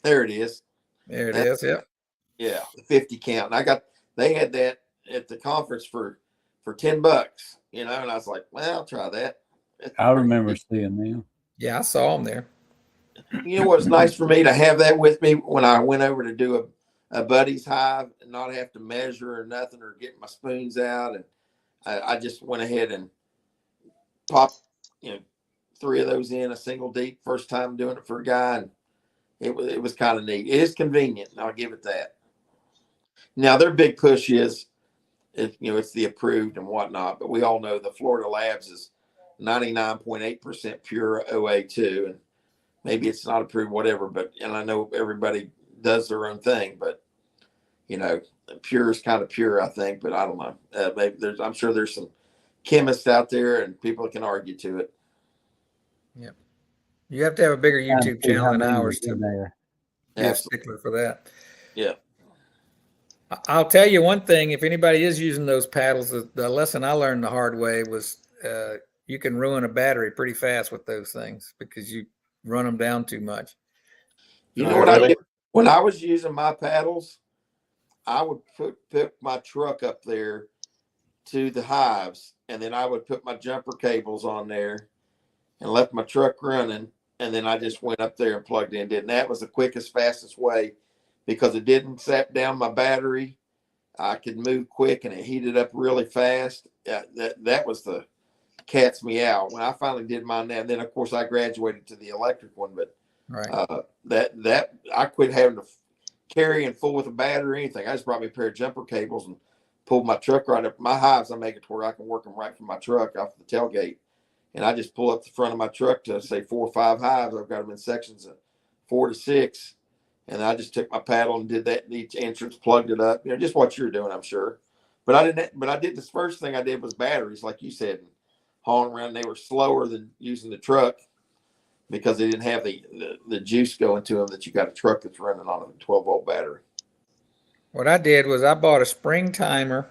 There it is. There it is. Yep. Yeah, the 50 count. And they had that at the conference for $10. And I was like, well, I'll try that. I remember seeing them. Yeah, I saw them there. You know what's nice for me to have that with me when I went over to do a buddy's hive and not have to measure or nothing or get my spoons out. And I just went ahead and popped, 3 of those in a single deep. First time doing it for a guy, and it was kind of neat. It is convenient, and I'll give it that. Now their big push is, it's the approved and whatnot, but we all know the Florida Labs is 99.8% pure OA2, and maybe it's not approved, whatever. But and I know everybody does their own thing, but pure is kind of pure, I think. But I don't know. Maybe I'm sure there's some chemists out there and people that can argue to it. Yep. You have to have a bigger Trying to YouTube see channel how than many ours is in to there. be a Absolutely. stickler for that. Yeah. I'll tell you one thing, if anybody is using those paddles, the lesson I learned the hard way was you can ruin a battery pretty fast with those things because you run them down too much. You Oh, know what I really? did when I was using my paddles? I would put my truck up there to the hives, and then I would put my jumper cables on there and left my truck running, and then I just went up there and plugged in. And that was the quickest, fastest way because it didn't sap down my battery. I could move quick, and it heated up really fast. That was the cat's meow. When I finally did mine, and then of course I graduated to the electric one, but Right. that I quit having to carry and full with a battery or anything. I just brought me a pair of jumper cables and pulled my truck right up. My hives, I make it to where I can work them right from my truck off the tailgate. And I just pull up the front of my truck to say 4 or 5 hives. I've got them in sections of 4 to 6. And I just took my paddle and did that in each entrance, plugged it up. Just what you're doing, I'm sure. But I did this first thing I did was batteries, like you said, hauling around. They were slower than using the truck because they didn't have the juice going to them that you got a truck that's running on a 12-volt battery. What I did was I bought a spring timer,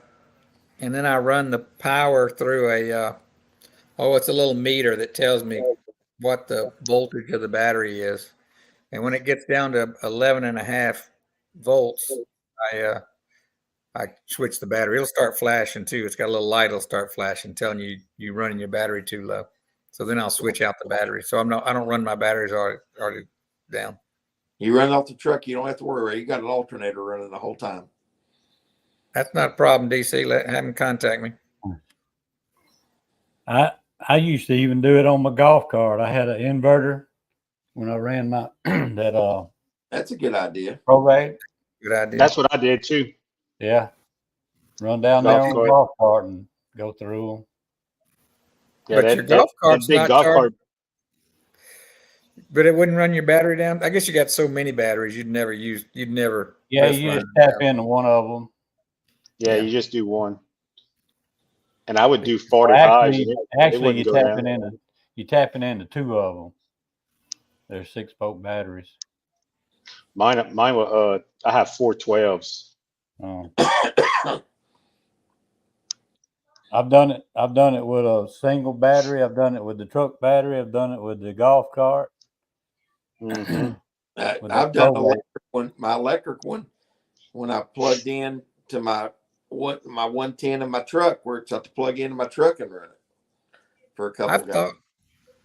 and then I run the power through it's a little meter that tells me what the voltage of the battery is. And when it gets down to 11.5 volts, I switch the battery. It'll start flashing too. It's got a little light. It'll start flashing, telling you running your battery too low. So then I'll switch out the battery. So I don't run my batteries already down. You run off the truck, you don't have to worry about it. You got an alternator running the whole time. That's not a problem, DC. Have them contact me. I used to even do it on my golf cart. I had an inverter when I ran my That's a good idea. probate. Good idea. That's what I did too. Yeah. Run down Golf there on the cart. golf cart and go through them. Yeah, But your golf cart's big not golf charged. cart. But it wouldn't run your battery down. I guess you got so many batteries you'd never. Yeah, you just tap into one of them. Yeah, Yeah. you just do one. And I would do 40 Well, hives. And it actually, wouldn't go down. you tapping into 2 of them. They're 6-volt batteries. Mine were I have 4 12s. Oh. I've done it with a single battery. I've done it with the truck battery. I've done it with the golf cart. Mm-hmm. I've done my electric one when I plugged in to my 110 in my truck, where it's got to plug into my truck and run it for a couple of guys.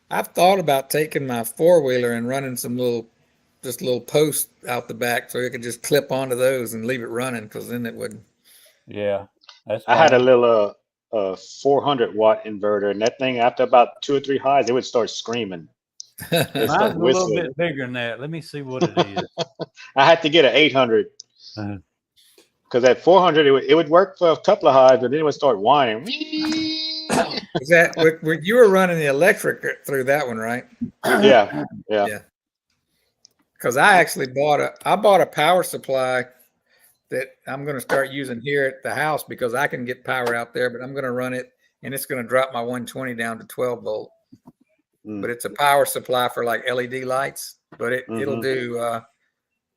I've thought about taking my 4-wheeler and running some little posts out the back so it could just clip onto those and leave it running, because then it wouldn't. Yeah, that's I had a fine. little 400-watt inverter, and that thing, after about 2 or 3 highs, it would start screaming. It Mine's start a little whistling. bit bigger than that. Let me see what it is. I had to get an 800 Uh, because at 400 it would work for a couple of hives, but then it would start whining. Is that you were running the electric through that one, right? Yeah. Because I actually bought a power supply that I'm going to start using here at the house, because I can get power out there, but I'm going to run it and it's going to drop my 120 down to 12 volt. But it's a power supply for like LED lights, but it'll do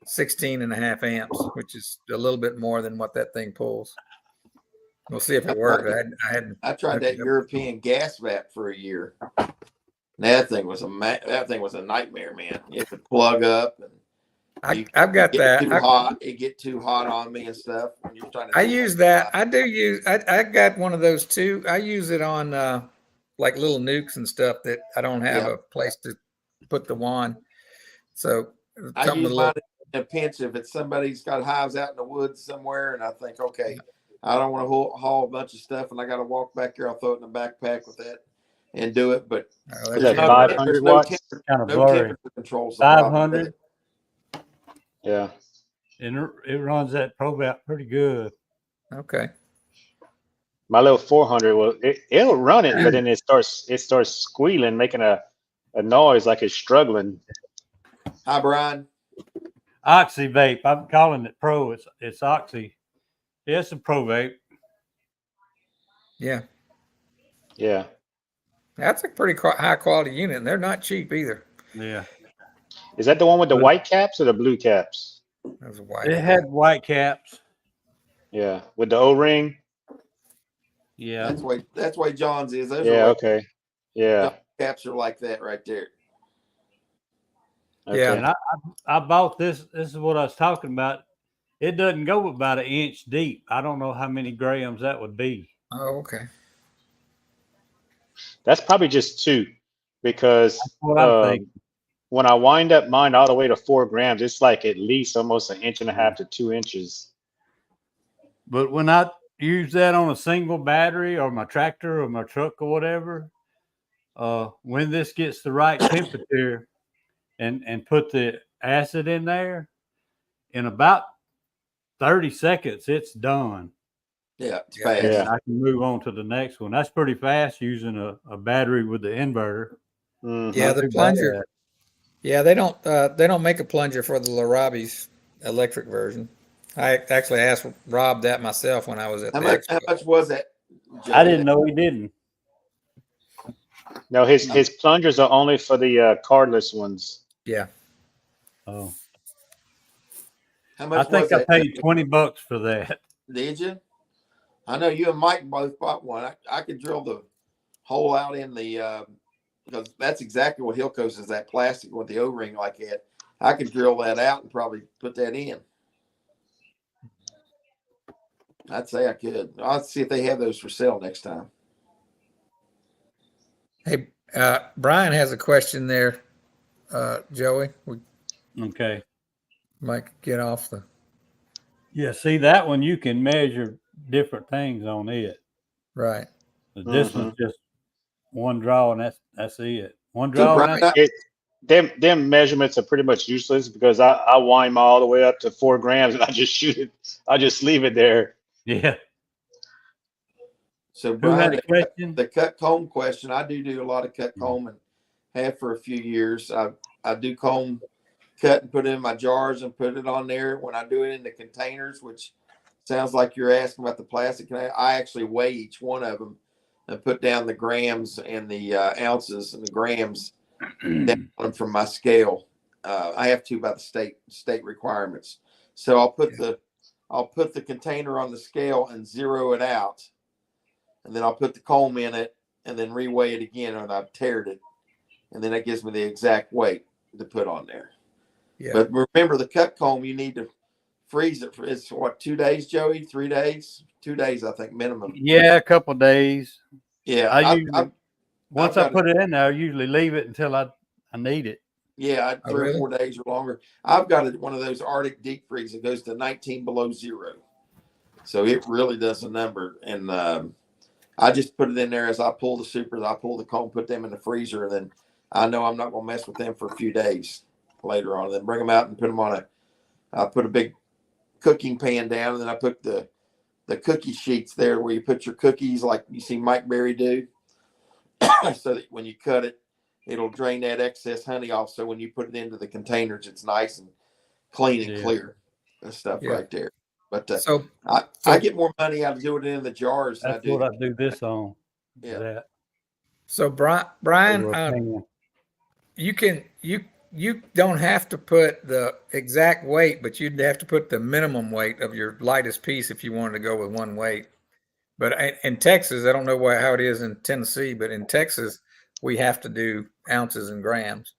16.5 amps, which is a little bit more than what that thing pulls. We'll see if it works. I tried that European gas vat for a year. That thing was a nightmare, man. You have to plug up, and I've got that. It get too hot on me and stuff when you're trying to. I use that. I got one of those too. I use it on like little nukes and stuff that I don't have a place to put the wand. So I use mine in a pinch if it's somebody's got hives out in the woods somewhere, and I think, okay, I don't want to haul a bunch of stuff, and I got to walk back here. I'll throw it in a backpack with that and do it. But Oh, Is that's that no, good. 500 there's no watts? Kind of no blurry. temperature controls the problem with 500, it. Yeah. and it runs that probe out pretty good. Okay. My little 400 will it'll run it, but then it starts squealing, making a noise like it's struggling. Hi, Brian. Oxy vape. I'm calling it Pro. It's Oxy. Yeah, it's a Pro vape. Yeah. Yeah. That's a pretty high quality unit, and they're not cheap either. Yeah. Is that the one with the But white caps or the blue caps? That was a white. it had white caps. Yeah, with the O-ring. Yeah. That's why John's is. Those Yeah. are Okay. Yeah. John caps are like that right there. Okay. Yeah. And I bought this. This is what I was talking about. It doesn't go about an inch deep. I don't know how many grams that would be. Oh, okay. That's probably just 2, because That's what I'm thinking. when I wind up mine all the way to 4 grams, it's like at least almost 1.5 to 2 inches. But when I use that on a single battery or my tractor or my truck or whatever, when this gets the right temperature and put the acid in there, in about 30 seconds, it's done. Yeah, it's Yeah. fast. Yeah. And I can move on to the next one. That's pretty fast using a battery with the inverter. Mhm. Yeah, Not the too plunger. bad. Yeah, they don't make a plunger for the Larabi's electric version. I actually asked Rob that myself when I was at How the much? expo. How much was that? I didn't know he didn't. No, his plungers are only for the cardless ones. Yeah. Oh, How I much think was I that? paid $20 for that. Did you? I know you and Mike both bought one. I could drill the hole out in the because that's exactly what Hilco's is, that plastic with the O-ring like that. I could drill that out and probably put that in. I'd say I could. I'll see if they have those for sale next time. Hey, Brian has a question there, Joey. We Okay. might get off the Yeah, see that one you can measure different things on it. right. This one's just one draw and that's it. One So draw and Brian, that's Them measurements are pretty much useless, because I wind them all the way up to 4 grams and I just shoot it. I just leave it there. yeah. so Who had Brian, a question? the cut comb question. I do a lot of cut comb and have for a few years. I do comb, cut and put it in my jars and put it on there. When I do it in the containers, which sounds like you're asking about the plastic, I actually weigh each one of them and put down the grams and the ounces and the grams down from my scale. I have to by the state requirements. So I'll put the container on the scale and zero it out, and then I'll put the comb in it and then reweigh it again, and I've tared it, and then that gives me the exact weight to put on there. Yeah. But remember, the cut comb, you need to freeze it for, it's what, 2 days, Joey? 3 days? 2 days, I think, minimum. Yeah, a couple of days. Yeah, I usually once I've I got put it in there, I usually leave it until I need it. yeah, Oh, 3 really? or 4 days or longer. I've got one of those Arctic deep freeze that goes to 19 below zero, so it really does a number. And I just put it in there as I pull the supers, I pull the comb, put them in the freezer, and then I know I'm not going to mess with them for a few days later on. And then bring them out and put them on I put a big cooking pan down, and then I put the cookie sheets there where you put your cookies, like you see Mike Berry do, so that when you cut it, it'll drain that excess honey off. So when you put it into the containers, it's nice and clean and clear and stuff Yeah. right there. But So I get more money out of doing it in the jars than I That's do. what I do this on. Yeah. That. so Brian, Over a pan. you don't have to put the exact weight, but you'd have to put the minimum weight of your lightest piece if you wanted to go with one weight. But in Texas, I don't know how it is in Tennessee, but in Texas, we have to do ounces and grams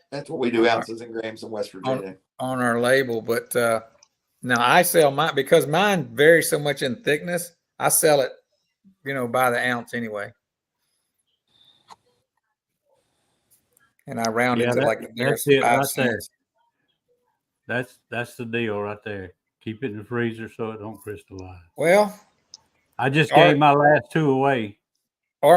That's what we do, ounces and grams in West Virginia. on our label. But now I sell mine because mine varies so much in thickness. I sell it, by the ounce anyway. And I round it to like the that's nearest it 5 right there. cents. That's the deal right there. Keep it in the freezer so it don't crystallize. Well, I just Art- gave my last 2 away.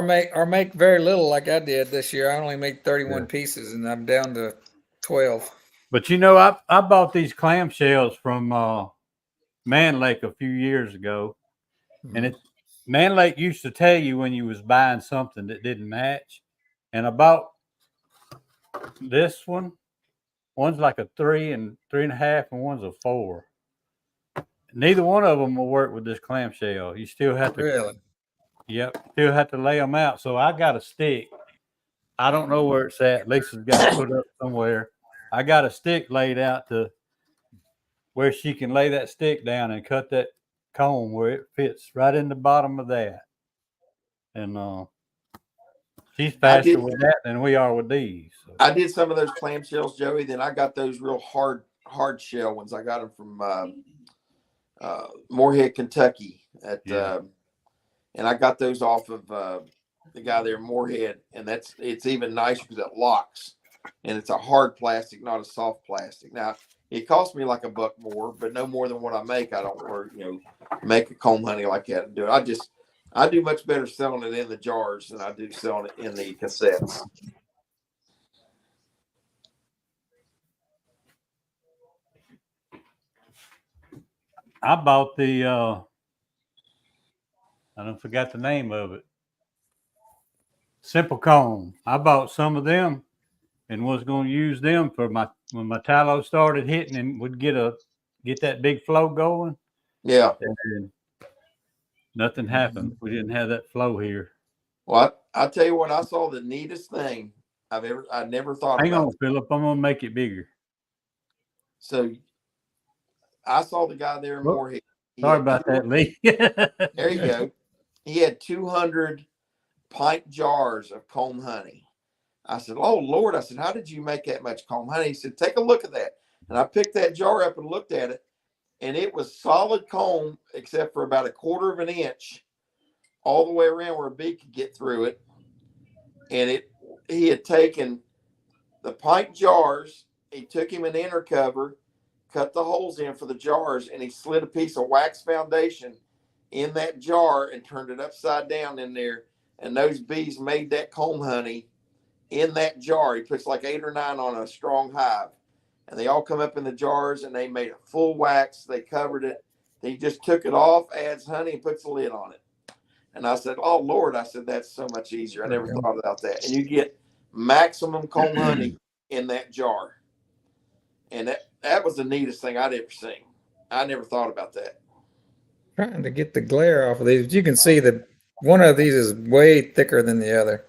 make very little like I did this year. I only made 31 Yeah. pieces, and I'm down to 12. But you know, I bought these clamshells from Man Lake a few years ago, and it Man Lake used to tell you when you was buying something that didn't match. And I bought this one. One's like a 3 and 3.5, and one's a 4. Neither one of them will work with this clamshell. You still have to, Really? still have to lay them out. So I got a stick. I don't know where it's at. Lisa's got it put up somewhere. I got a stick laid out to where she can lay that stick down and cut that comb where it fits right in the bottom of that. And she's faster with that than we are with these. So. I did some of those clamshells, Joey. Then I got those real hard shell ones. I got them from Moorhead, Kentucky. And I got those off of the guy there, Moorhead, and it's even nicer because it locks, and it's a hard plastic, not a soft plastic. Now it cost me like $1 more, but no more than what I make. I don't make a comb honey like that and do it. I do much better selling it in the jars than I do selling it in the cassettes. I bought the I don't forgot the name of it. Simple comb. I bought some of them and was going to use them for when my tallow started hitting and would get that big flow going. Yeah. And nothing happened. We didn't have that flow here. Well, I'll tell you what, I saw the neatest thing I never thought Hang about. on, Philip. I'm going to make it bigger. So I saw the guy there in Moorhead. Sorry about that, Lee. There you go. He had 200 pint jars of comb honey. I said, "Oh Lord!" I said, "How did you make that much comb honey?" He said, "Take a look at that." And I picked that jar up and looked at it, and it was solid comb except for about 1/4 of an inch all the way around where a bee could get through it. And he had taken the pint jars. He took him an inner cover, cut the holes in for the jars, and he slid a piece of wax foundation in that jar and turned it upside down in there. And those bees made that comb honey in that jar. He puts like 8 or 9 on a strong hive, and they all come up in the jars, and they made a full wax. They covered it. He just took it off, adds honey, and puts a lid on it. And I said, "Oh Lord," I said, "that's so much easier. I never thought about that." And you get maximum comb honey in that jar. And that was the neatest thing I'd ever seen. I never thought about that. Trying to get the glare off of these. You can see that one of these is way thicker than the other.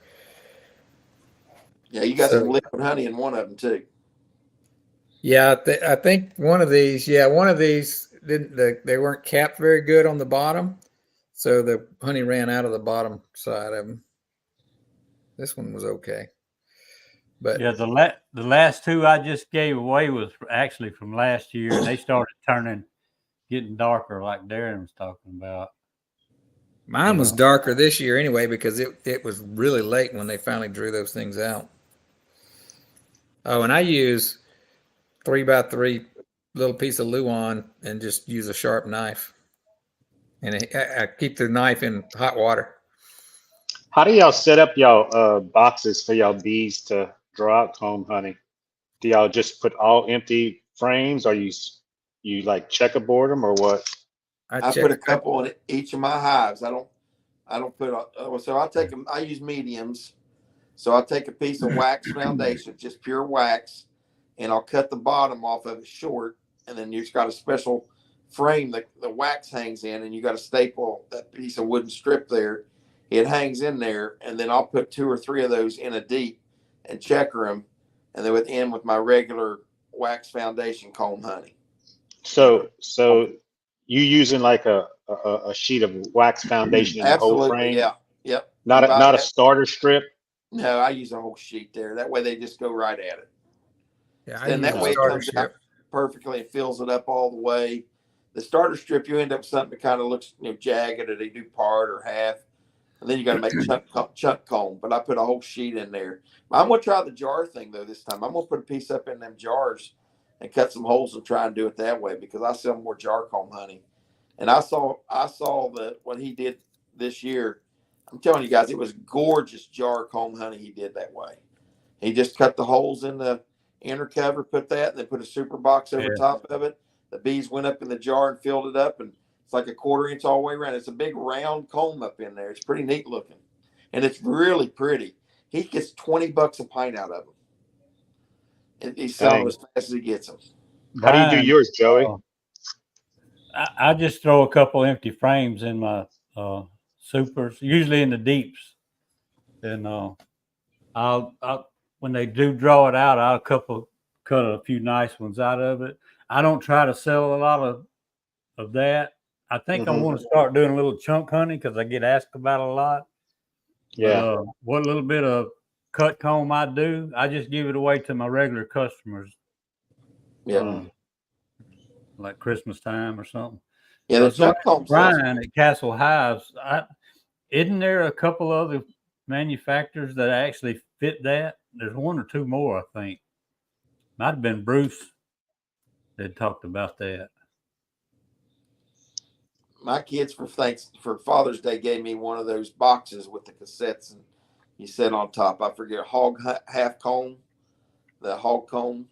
Yeah, you got some liquid honey in one of them too. Yeah, I think one of these didn't. They weren't capped very good on the bottom, so the honey ran out of the bottom side of them. This one was okay, but yeah, the last 2 I just gave away was actually from last year, and they started getting darker, like Darren was talking about. mine was darker this year anyway because it was really late when they finally drew those things out. Oh, and I use 3x3 little piece of Luan and just use a sharp knife, and I keep the knife in hot water. How do y'all set up y'all boxes for y'all bees to draw out comb honey? Do y'all just put all empty frames, or you like checkerboard them, or what? I put a couple in each of my hives. I don't put so I take them. I use mediums. So I'll take a piece of wax foundation, just pure wax, and I'll cut the bottom off of it short, and then you've got a special frame that the wax hangs in, and you got to staple that piece of wooden strip there. It hangs in there, and then I'll put 2 or 3 of those in a deep and checker them, and then with my regular wax foundation comb honey. So you using like a sheet of wax foundation in the whole frame? Yeah, yep. Not a starter strip. No, I use a whole sheet there. That way they just go right at it. Yeah, and that way it comes out perfectly and fills it up all the way. The starter strip, you end up with something that kind of looks jagged, or they do part or half. And then you got to make chunk comb. But I put a whole sheet in there. I'm going to try the jar thing, though, this time. I'm going to put a piece up in them jars and cut some holes and try and do it that way, because I sell more jar comb honey. And I saw that what he did this year, I'm telling you guys, it was gorgeous jar comb honey he did that way. He just cut the holes in the inner cover, put that, and then put a super box over top of it. The bees went up in the jar and filled it up, and it's like a 1/4 inch all the way around. It's a big round comb up in there. It's pretty neat looking, and it's really pretty. He gets $20 a pint out of them, and he's selling them as fast as he gets them. How do you do yours, Joey? I just throw a couple empty frames in my supers, usually in the deeps, and I'll when they do draw it out, I'll cut a few nice ones out of it. I don't try to sell a lot of that. I think I want to start doing a little chunk honey because I get asked about it a lot. Yeah. But, what little bit of cut comb I do, I just give it away to my regular customers. Yeah. Like Christmas time or something. Yeah, the chunk comb. Brian at Castle Hives, isn't there a couple other manufacturers that actually fit that? There's one or two more, I think. Might have been Bruce that talked about that. My kids for Father's Day gave me one of those boxes with the cassettes, and you said on top, I forget, hog half comb, the hog comb.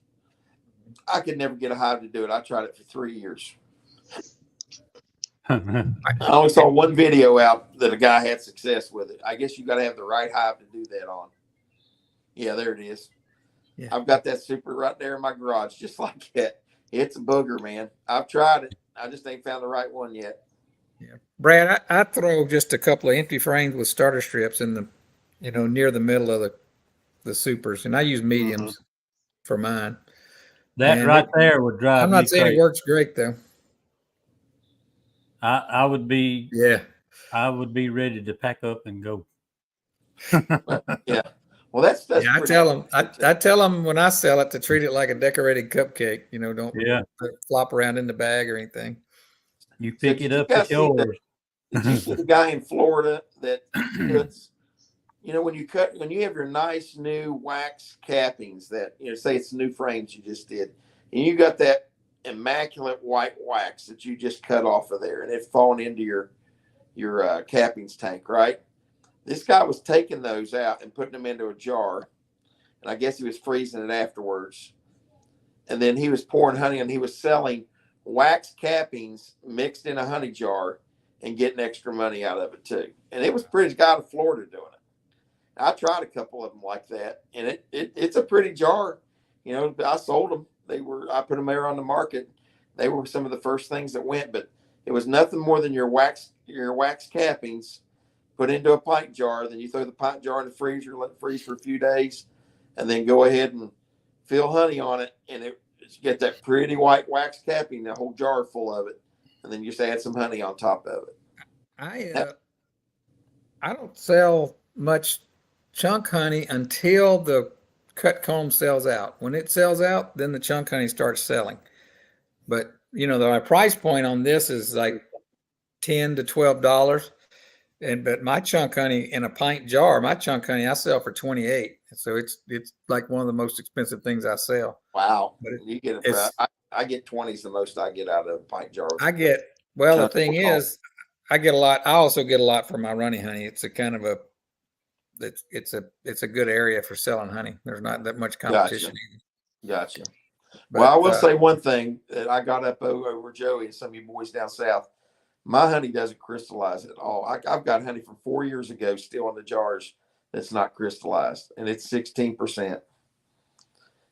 I could never get a hive to do it. I tried it for 3 years. I only saw one video out that a guy had success with it. I guess you got to have the right hive to do that on. Yeah, there it is. Yeah. I've got that super right there in my garage, just like that. It's a booger, man. I've tried it. I just ain't found the right one yet. Yeah, Brad, I throw just a couple of empty frames with starter strips in the, near the middle of the supers, and I use mediums for mine. That and right there would drive. I'm not saying crazy. It works great though. I would be. Yeah. I would be ready to pack up and go. Yeah. Well, that's yeah, I tell them when I sell it to treat it like a decorated cupcake. Don't flop around in the bag or anything. You pick it up with yours. Did you see the guy in Florida that cuts? When you have your nice new wax cappings that say it's new frames you just did, and you got that immaculate white wax that you just cut off of there, and it's falling into your cappings tank, right? This guy was taking those out and putting them into a jar, and I guess he was freezing it afterwards. And then he was pouring honey, and he was selling wax cappings mixed in a honey jar and getting extra money out of it too. And it was pretty guy out of Florida doing it. I tried a couple of them like that, and it's a pretty jar. I sold them. I put them there on the market. They were some of the first things that went, but it was nothing more than your wax cappings put into a pint jar. Then you throw the pint jar in the freezer, let it freeze for a few days, and then go ahead and fill honey on it. And you get that pretty white wax capping, the whole jar full of it. And then you just add some honey on top of it. I don't sell much chunk honey until the cut comb sells out. When it sells out, then the chunk honey starts selling. But my price point on this is like $10 to $12. But my chunk honey in a pint jar, I sell for $28. So it's like one of the most expensive things I sell. Wow. But you get it. I get 20 is the most I get out of a pint jar. The thing is, I get a lot. I also get a lot for my runny honey. It's a kind of it's a good area for selling honey. There's not that much competition. Gotcha. But, well, I will say one thing that I got up over Joey and some of you boys down south. My honey doesn't crystallize at all. I've got honey from 4 years ago still in the jars that's not crystallized, and it's 16%.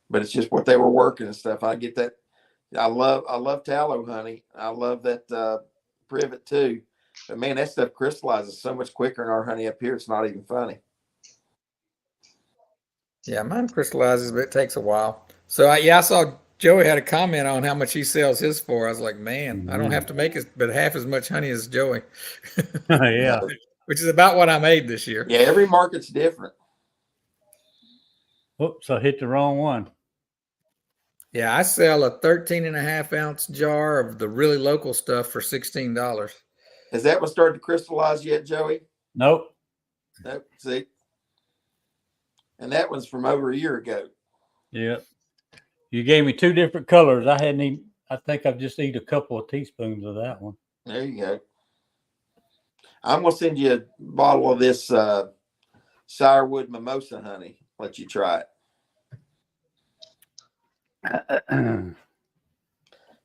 But it's just what they were working and stuff. I get that. I love tallow honey. I love that privet too. But man, that stuff crystallizes so much quicker in our honey up here. It's not even funny. Yeah, mine crystallizes, but it takes a while. So I saw Joey had a comment on how much he sells his for. I was like, man, I don't have to make but half as much honey as Joey. Yeah. Which is about what I made this year. Yeah, every market's different. Oops, I hit the wrong one. Yeah, I sell a 13.5 ounce jar of the really local stuff for $16. Has that one started to crystallize yet, Joey? Nope. Nope. See? And that one's from over a year ago. Yeah. You gave me two different colors. I think I've just eaten a couple of teaspoons of that one. There you go. I'm gonna send you a bottle of this sourwood mimosa honey. Let you try it.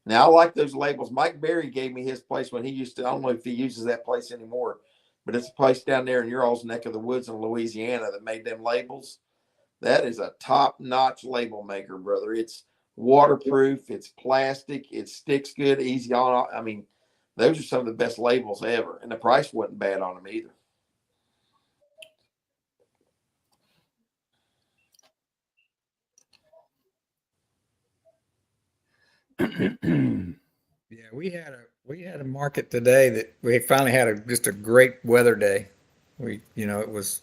Now I like those labels. Mike Berry gave me his place when he used to. I don't know if he uses that place anymore, but it's a place down there in your all's neck of the woods in Louisiana that made them labels. That is a top-notch label maker, brother. It's waterproof. It's plastic. It sticks good, easy on. I mean, those are some of the best labels ever, and the price wasn't bad on them either. Yeah, we had a market today that we finally had just a great weather day. It was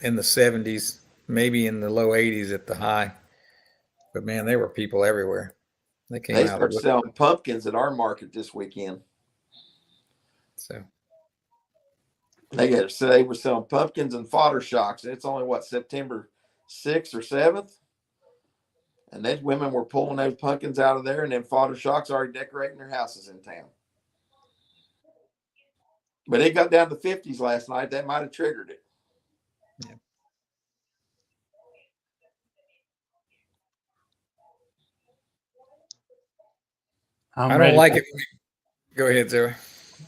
in the 70s, maybe in the low 80s at the high. But man, there were people everywhere. They came They out. started selling pumpkins at our market this weekend. So they were selling pumpkins and fodder shocks. It's only September 6th or 7th. And those women were pulling those pumpkins out of there, and then fodder shocks already decorating their houses in town. But it got down to 50s last night. That might have triggered it. Yeah. I don't like it. Go ahead, Zoe.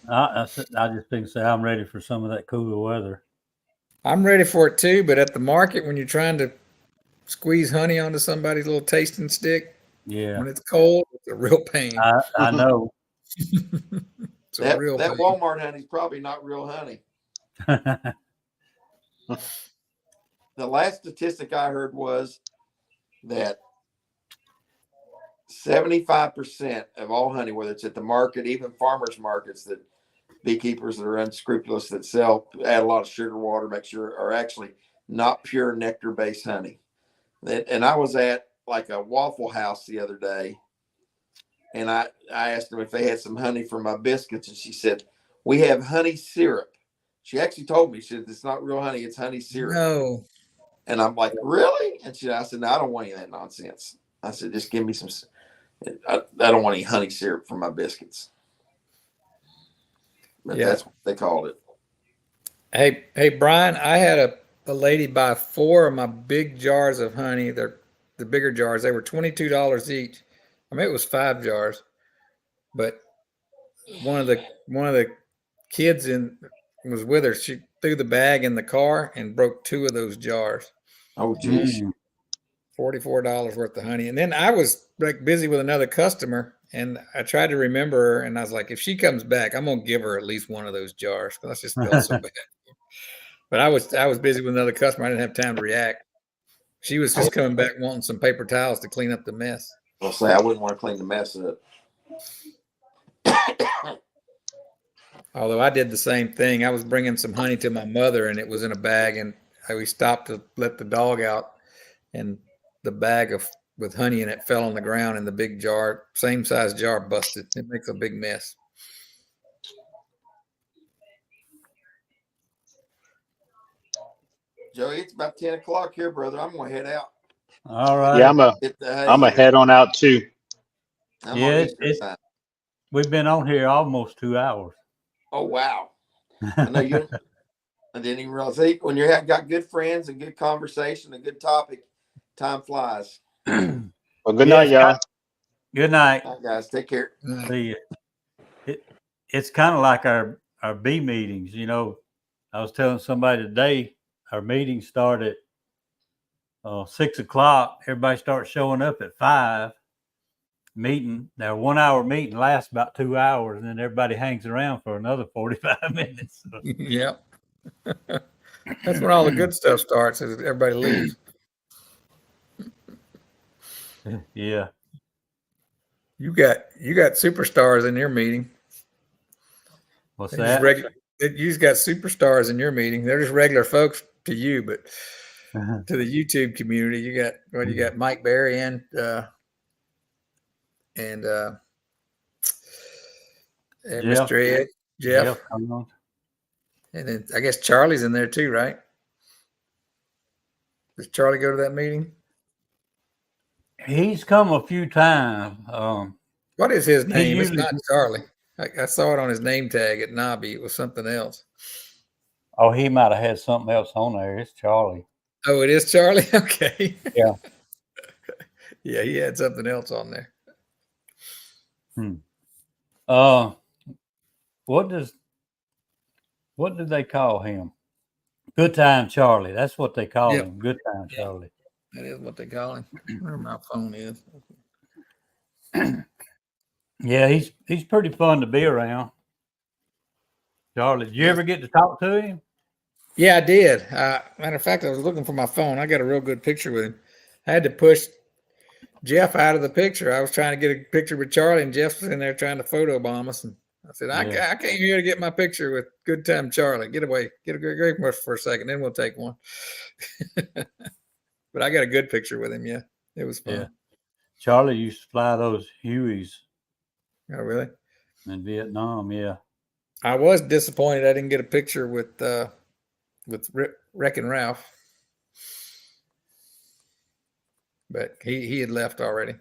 I just think say I'm ready for some of that cooler weather. I'm ready for it too, but at the market, when you're trying to squeeze honey onto somebody's little tasting stick, Yeah, when it's cold, it's a real pain. I know. It's a real that pain. Walmart honey's probably not real honey. The last statistic I heard was that 75% of all honey, whether it's at the market, even farmers markets, that beekeepers that are unscrupulous that add a lot of sugar water, make sure are actually not pure nectar based honey. And I was at like a Waffle House the other day, and I asked them if they had some honey for my biscuits, and she said, "We have honey syrup." She actually told me, she said, "It's not real honey, it's honey syrup." No. And I'm like, "Really?" And I said, "No, I don't want any of that nonsense." I said, "Just give me some. I don't want any honey syrup for my biscuits." But Yeah. that's what they called it. Hey, Brian, I had a lady buy 4 of my big jars of honey. They're the bigger jars. They were $22 each. I mean, it was 5 jars, but one of the kids was with her. She threw the bag in the car and broke 2 of those jars. Oh, geez. $44 worth of honey. And then I was like busy with another customer, and I tried to remember her, and I was like, if she comes back, I'm gonna give her at least one of those jars. I just felt so bad. But I was busy with another customer. I didn't have time to react. She was just coming back wanting some paper towels to clean up the mess. I'll say I wouldn't want to clean the mess up. Although I did the same thing. I was bringing some honey to my mother, and it was in a bag, and we stopped to let the dog out, and the bag with honey in it fell on the ground, and the big jar, same size jar, busted. It makes a big mess. Joey, it's about 10 o'clock here, brother. I'm going to head out. All right. Yeah, I'm a here. head on out too. I'm Yeah, on Eastern time. We've been on here almost 2 hours. Oh, wow. I know you. I didn't even realize when you got good friends and good conversation, a good topic, time flies. Well, good night, y'all. Good night. All right, guys. Take care. See you. It's kind of like our bee meetings. You know, I was telling somebody today, our meetings start at 6 o'clock. Everybody starts showing up at 5. Meeting, their 1 hour meeting lasts about 2 hours, and then everybody hangs around for another 45 minutes. Yep. That's when all the good stuff starts, is everybody leaves. Yeah. You got superstars in your meeting. What's They're that? You've got superstars in your meeting. They're just regular folks to you, but to the YouTube community, you got Mike Berry and Mr. Ed, Jeff. And then I guess Charlie's in there too, right? Does Charlie go to that meeting? He's come a few times. What is his name? It's not Charlie. I saw it on his name tag at Nobby. It was something else. Oh, he might have had something else on there. It's Charlie. Oh, it is Charlie? Okay. Yeah. Yeah, he had something else on there. What did they call him? Good Time Charlie. That's what they call Yep. him. Good Time Charlie. That is what they call him. Where my phone is. Yeah, he's pretty fun to be around. Charlie, did you ever get to talk to him? Yeah, I did. Matter of fact, I was looking for my phone. I got a real good picture with him. I had to push Jeff out of the picture. I was trying to get a picture with Charlie, and Jeff was in there trying to photobomb us. And I said, I came here to get my picture with Good Time Charlie. Get away. Get a great for a second, then we'll take one. But I got a good picture with him. Yeah, it was fun. Yeah. Charlie used to fly those Hueys Oh, really? in Vietnam. Yeah. I was disappointed I didn't get a picture with Wrecking Ralph, but he had left already.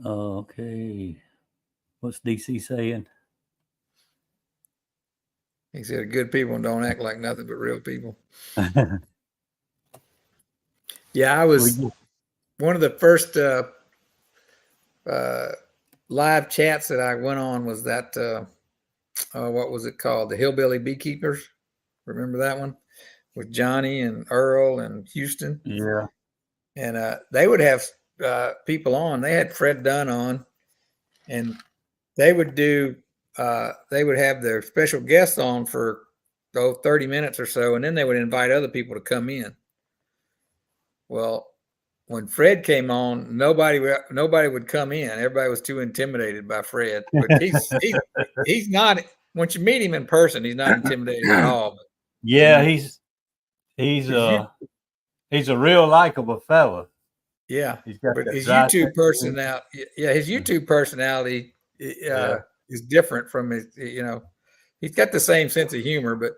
Okay. What's DC saying? He said, "Good people don't act like nothing but real people." Yeah, I was one of the first live chats that I went on was that what was it called? The Hillbilly Beekeepers. Remember that one with Johnny and Earl and Houston? Yeah. And they would have people on. They had Fred Dunn on, and they would do. They would have their special guests on for 30 minutes or so, and then they would invite other people to come in. Well, when Fred came on, nobody would come in. Everybody was too intimidated by Fred. But he's not. Once you meet him in person, he's not intimidating at all. But, yeah, he's a real likable fella. Yeah, He's got but that his dry YouTube sense. personality, his YouTube personality is different from his. He's got the same sense of humor, but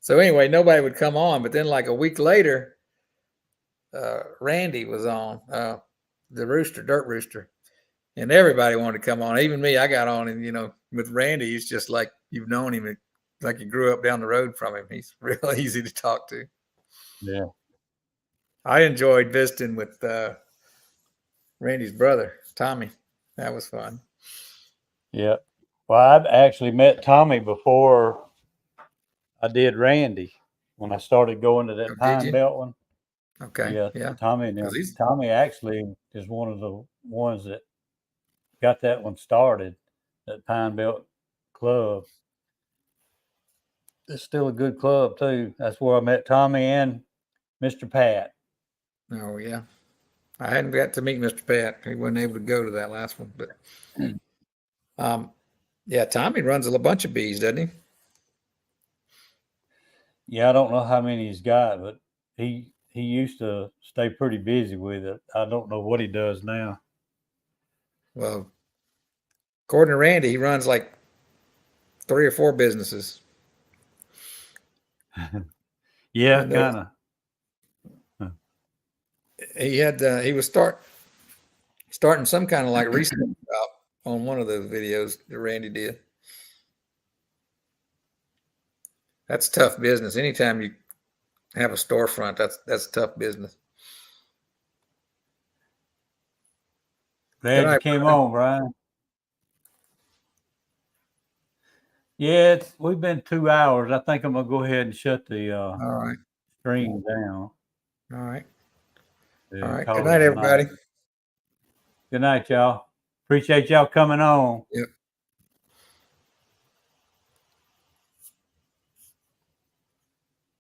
so anyway, nobody would come on. But then, like a week later, Randy was on, the Rooster, Dirt Rooster, and everybody wanted to come on. Even me, I got on, and with Randy, he's just like you've known him, like you grew up down the road from him. He's real easy to talk to. Yeah. I enjoyed visiting with Randy's brother, Tommy. That was fun. Yeah. Well, I'd actually met Tommy before I did Randy when I started going to that Oh, did Pine you? Belt one. Okay. Yeah. Tommy actually is one of the ones that got that one started, that Pine Belt Club. It's still a good club too. That's where I met Tommy and Mr. Pat. Oh, yeah. I hadn't got to meet Mr. Pat. He wasn't able to go to that last one, but yeah, Tommy runs a bunch of bees, doesn't he? Yeah, I don't know how many he's got, but he used to stay pretty busy with it. I don't know what he does now. Well, according to Randy, he runs like 3 or 4 businesses. Yeah, kind of. He was starting some kind of like research shop on one of those videos that Randy did. That's tough business. Anytime you have a storefront, that's tough business. Glad you came on, Brian. Yeah, we've been 2 hours. I think I'm gonna go ahead and shut the All right. stream down. All right. Yeah, All right. call Good it night, a everybody. Good night, y'all. Appreciate y'all coming on. Yep.